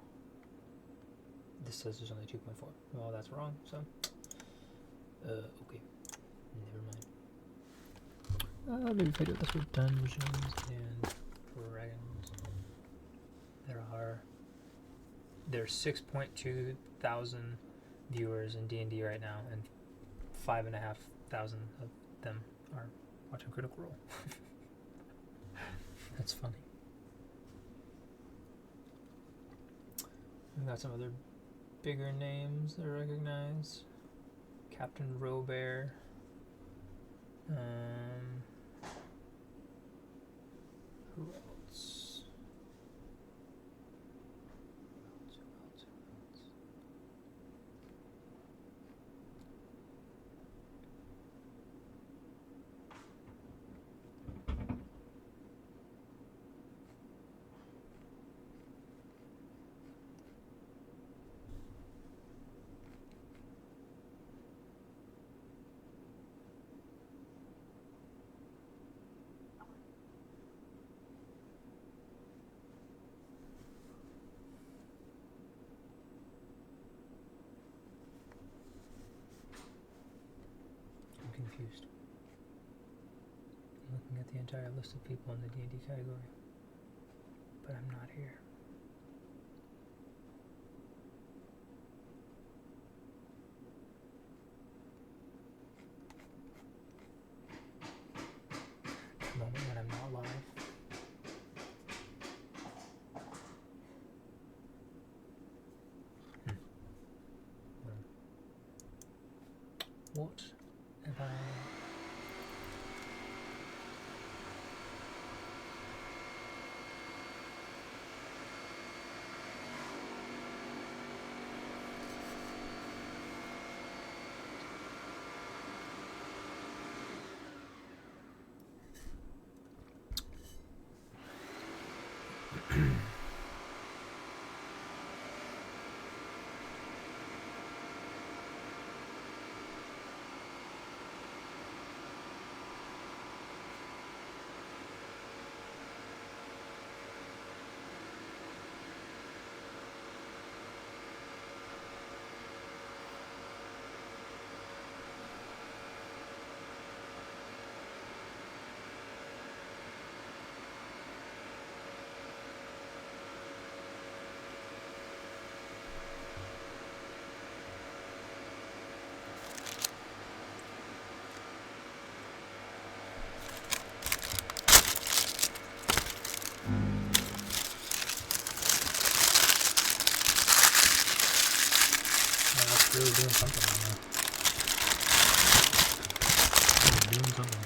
This says there's only 2.4. Well, that's wrong, so... okay. Never mind. Maybe if I do this with Dungeons and Dragons. There's 6.2 thousand viewers in D&D right now, and 5.5 thousand of them are watching Critical Role. That's funny. We've got some other bigger names that I recognize. Captain Robert. Who else? Confused. I'm looking at the entire list of people in the D&D category, but I'm not here. The moment when I'm not live. What have I... Really doing something on there. Doing something.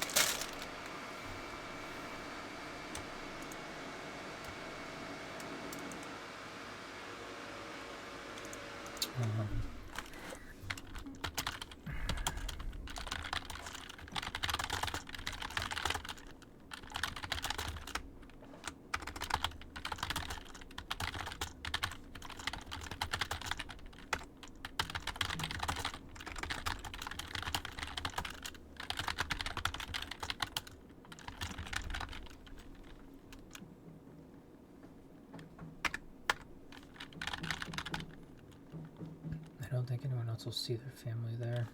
think anyone else will see their family there.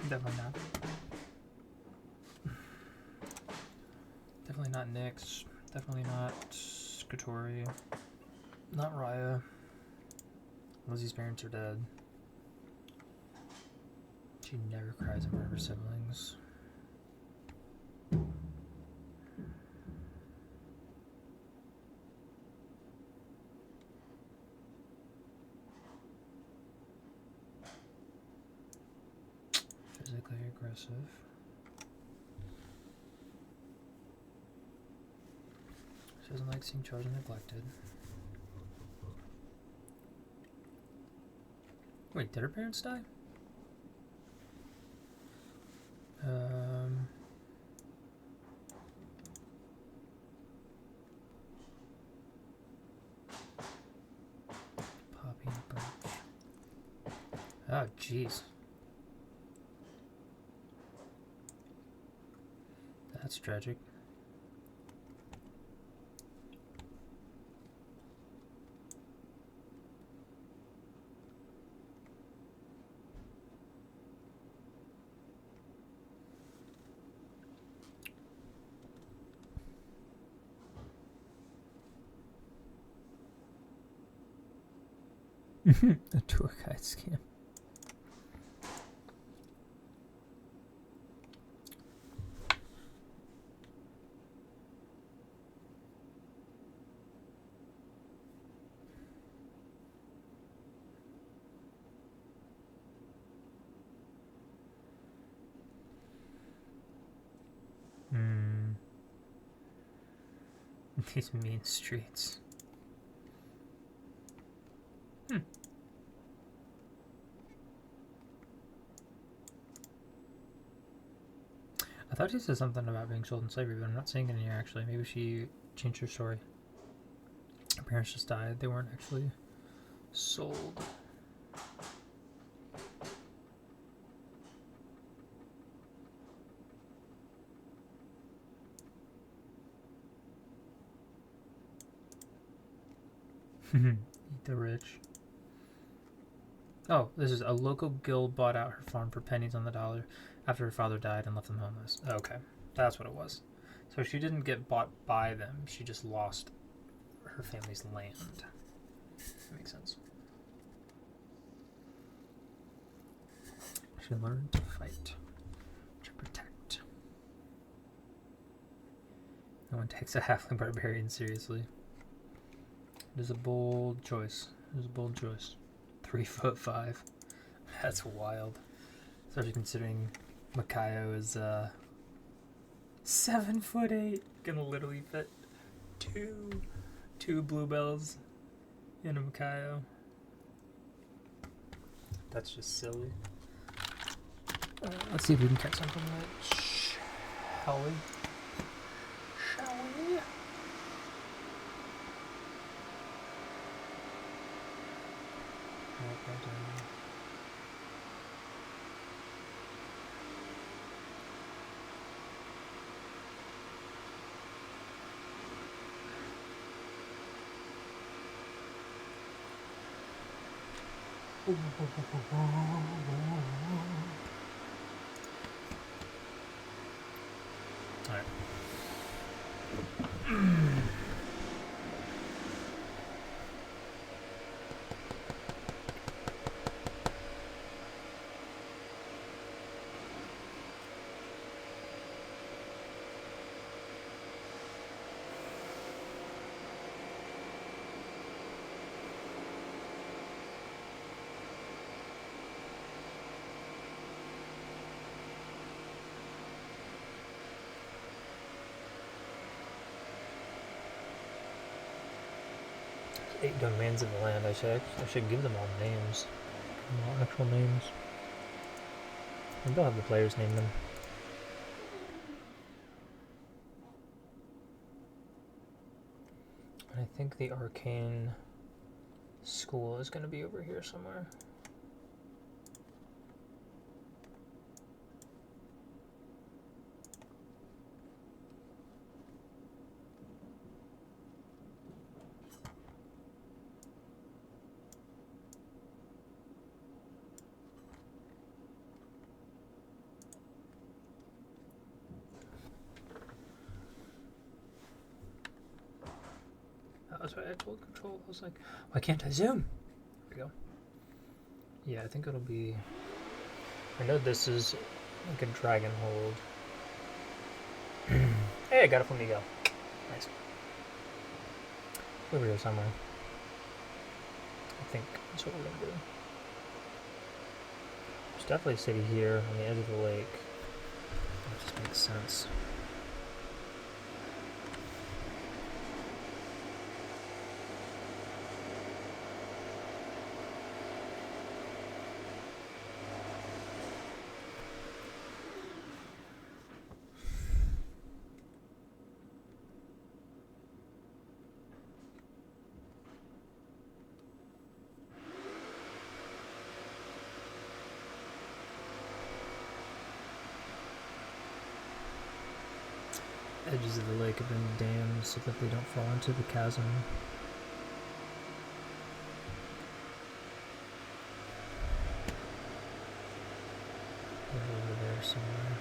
Definitely not. Definitely not Nyx. Definitely not Skatori. Not Raya. Lizzie's parents are dead. She never cries in front of her siblings. Physically aggressive. She doesn't like seeing children neglected. Wait, did her parents die? Poppy and Birch. Oh, jeez. That's tragic. A tour guide scam. These mean streets. I thought she said something about being sold in slavery, but I'm not seeing it in here actually. Maybe she changed her story. Her parents just died. They weren't actually sold. Eat the rich. Oh, this is a local guild bought out her farm for pennies on the dollar after her father died and left them homeless. Okay, that's what it was. So she didn't get bought by them. She just lost her family's land. That makes sense. She learned to fight, to protect. No one takes a halfling barbarian seriously. It is a bold choice. It is a bold choice. 3'5". That's wild. Especially considering Makayo is 7'8". Gonna literally fit two bluebells in a Makayo. That's just silly. Let's see if we can catch something that shall we? Shall we? Alright. Eight domains of the land. I should give them all names. Give them all actual names. Maybe I'll have the players name them. And I think the arcane school is going to be over here somewhere. That's what I told Control. I was like, why can't I zoom? There we go. Yeah, I think it'll be... I know this is like a dragon hold. Hey, I got it from Miguel. Nice. Over here somewhere. I think that's what we're going to do. There's definitely a city here on the edge of the lake. That just makes sense. Edges of the lake have been dammed so that they don't fall into the chasm. They're over there somewhere.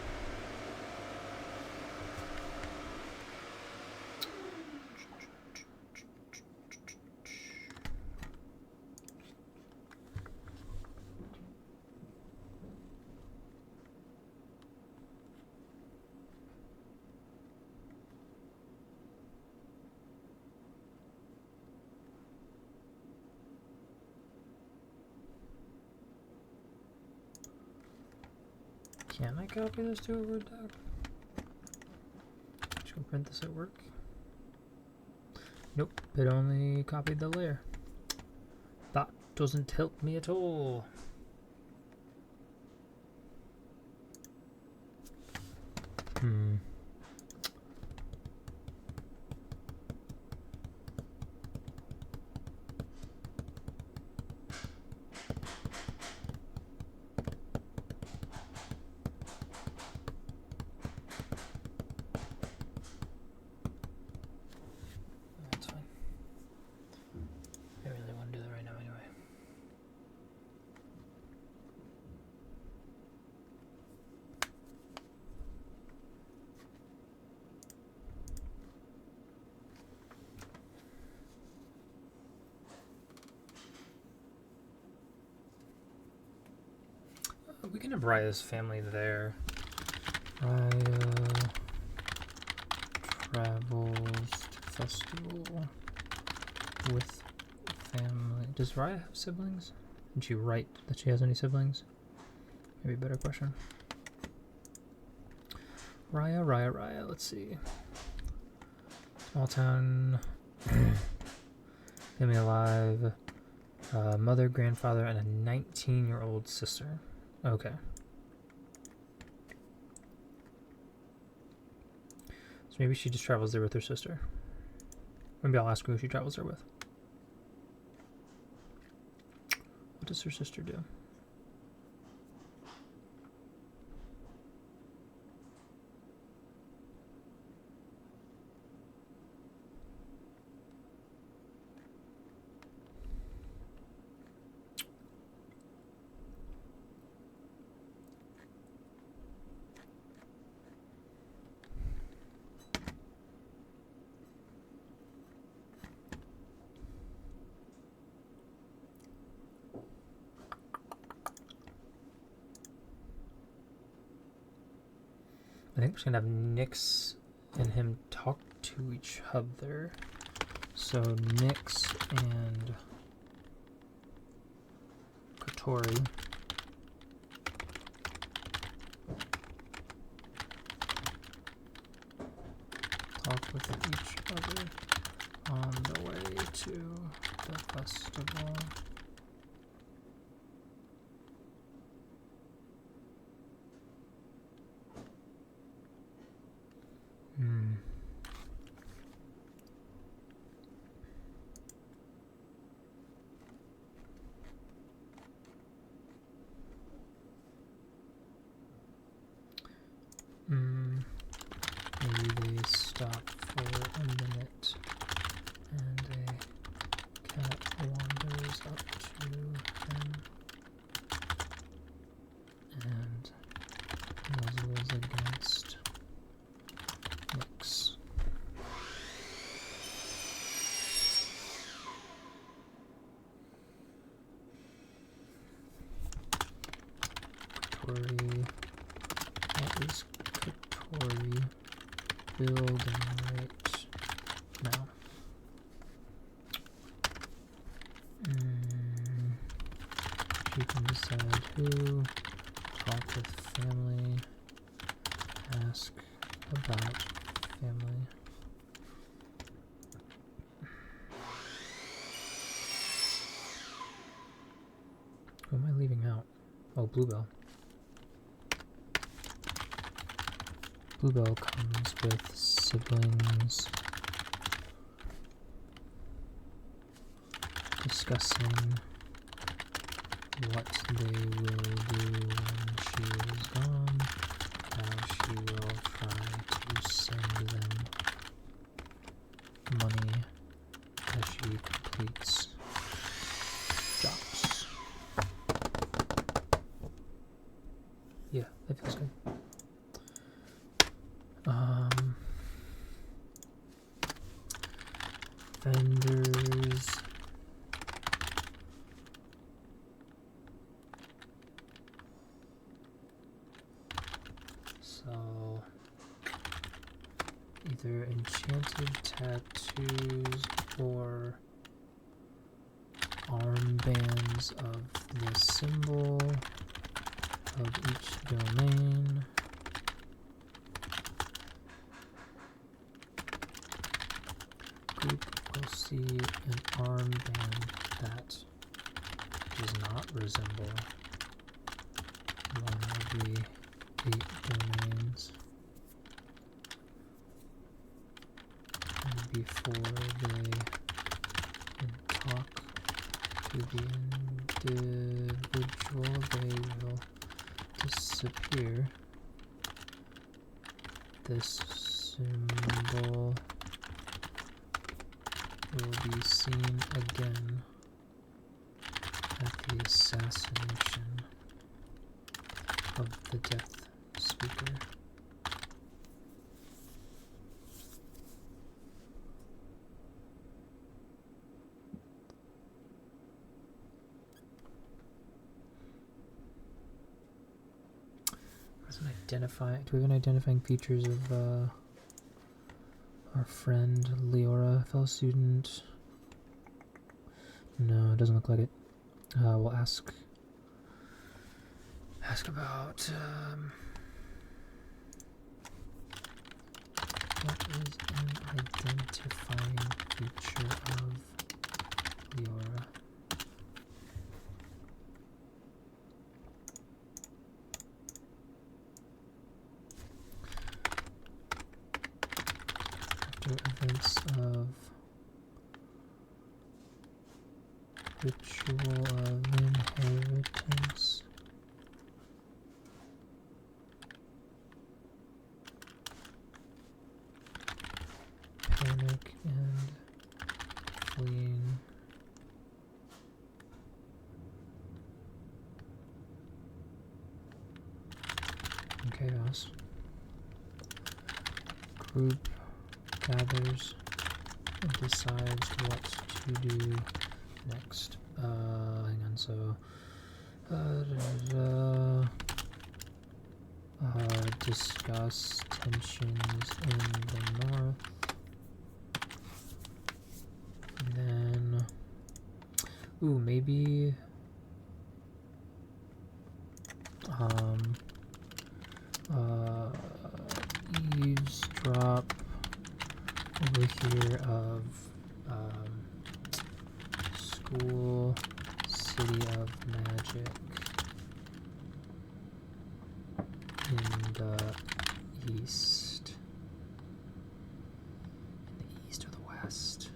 Can I copy this to a Word doc? Just go print this at work. Nope, it only copied the layer. That doesn't help me at all. That's fine. I really want to do that right now anyway. We can have Raya's family there. Raya travels to festival with family. Does Raya have siblings? Did she write that she has any siblings? Maybe a better question. Raya. Let's see. Small town. Family alive. Mother, grandfather, and a 19-year-old sister. Okay. So maybe she just travels there with her sister. Maybe I'll ask her who she travels there with. What does her sister do? I think we're just gonna have Nyx and him talk to each other. So Nyx and Kotori. Talk with each other on the way to the festival. Maybe they stop for a minute and a cat wanders up Kotori? What is Kotori building right now? You can decide who, talk with family, ask about family. Who am I leaving out? Oh, Bluebell. Bluebell comes with siblings discussing what they will do when she is gone, how she will try to send them money as she completes jobs. Yeah, that feels good. Vendors. So, either enchanted tattoos or armbands of the symbol of each domain. Group will see an armband that does not resemble one of the 8 domains. And before they can talk to the individual, they will disappear. This symbol will be seen again at the assassination of the Death Speaker. Do we have any identifying features of our friend Leora, fellow student? No, it doesn't look like it. We'll ask about what is an identifying feature of Leora? Events of ritual of inheritance. Panic and fleeing. And chaos. Group gathers and decides what to do next. Hang on, so discuss tensions in the north. And then maybe eavesdrop over here of school, city of magic in the east. In the east or the west?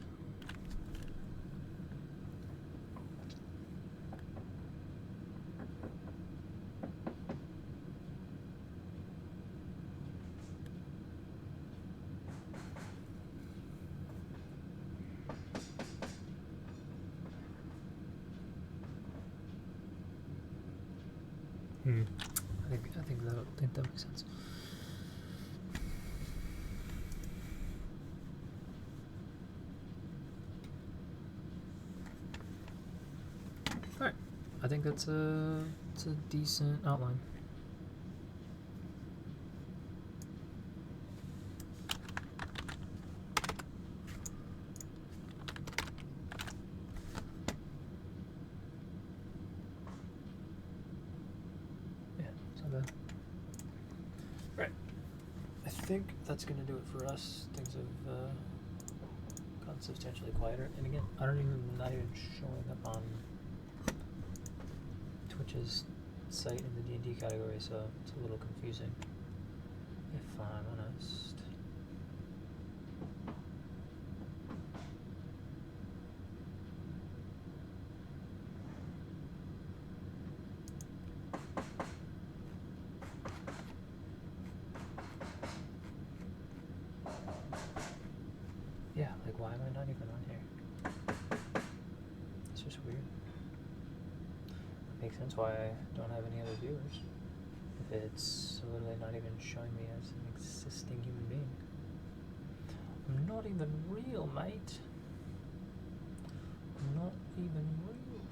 I think that makes sense. All right, I think it's a decent outline. think that's gonna do it for us. Things have gotten substantially quieter. And again, not even showing up on Twitch's site in the D&D category, so it's a little confusing, if I'm honest. Yeah, like why am I not even on here? It's just weird. Makes sense why I don't have any other viewers. If it's literally not even showing me as an existing human being. I'm not even real, mate. I'm not even real.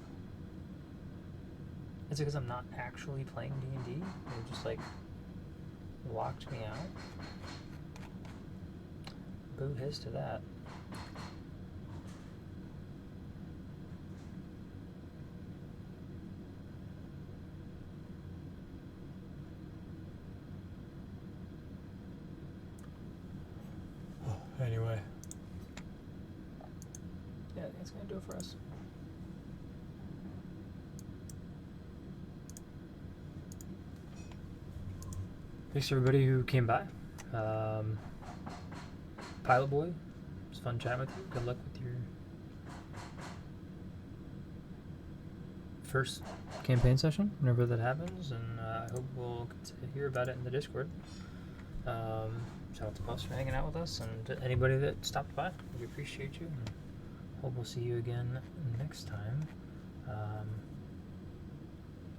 Is it because I'm not actually playing D&D? They just like locked me out? Boo hiss to that. Anyway. Yeah, that's gonna do it for us. Thanks to everybody who came by. Pilot Boy, it was fun chatting with you. Good luck with your first campaign session, whenever that happens, and I hope we'll get to hear about it in the Discord. Shout out to Puffs for hanging out with us, and to anybody that stopped by. We appreciate you, and hope we'll see you again next time.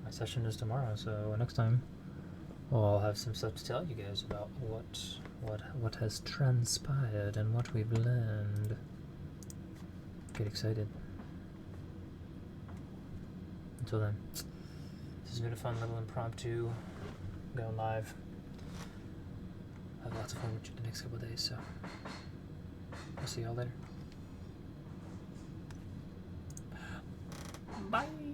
My session is tomorrow, so next time we'll have some stuff to tell you guys about what has transpired and what we've learned. Get excited. Until then, this has been a fun little impromptu going live. I'll have lots of fun with you the next couple of days, so I'll see y'all later. Bye.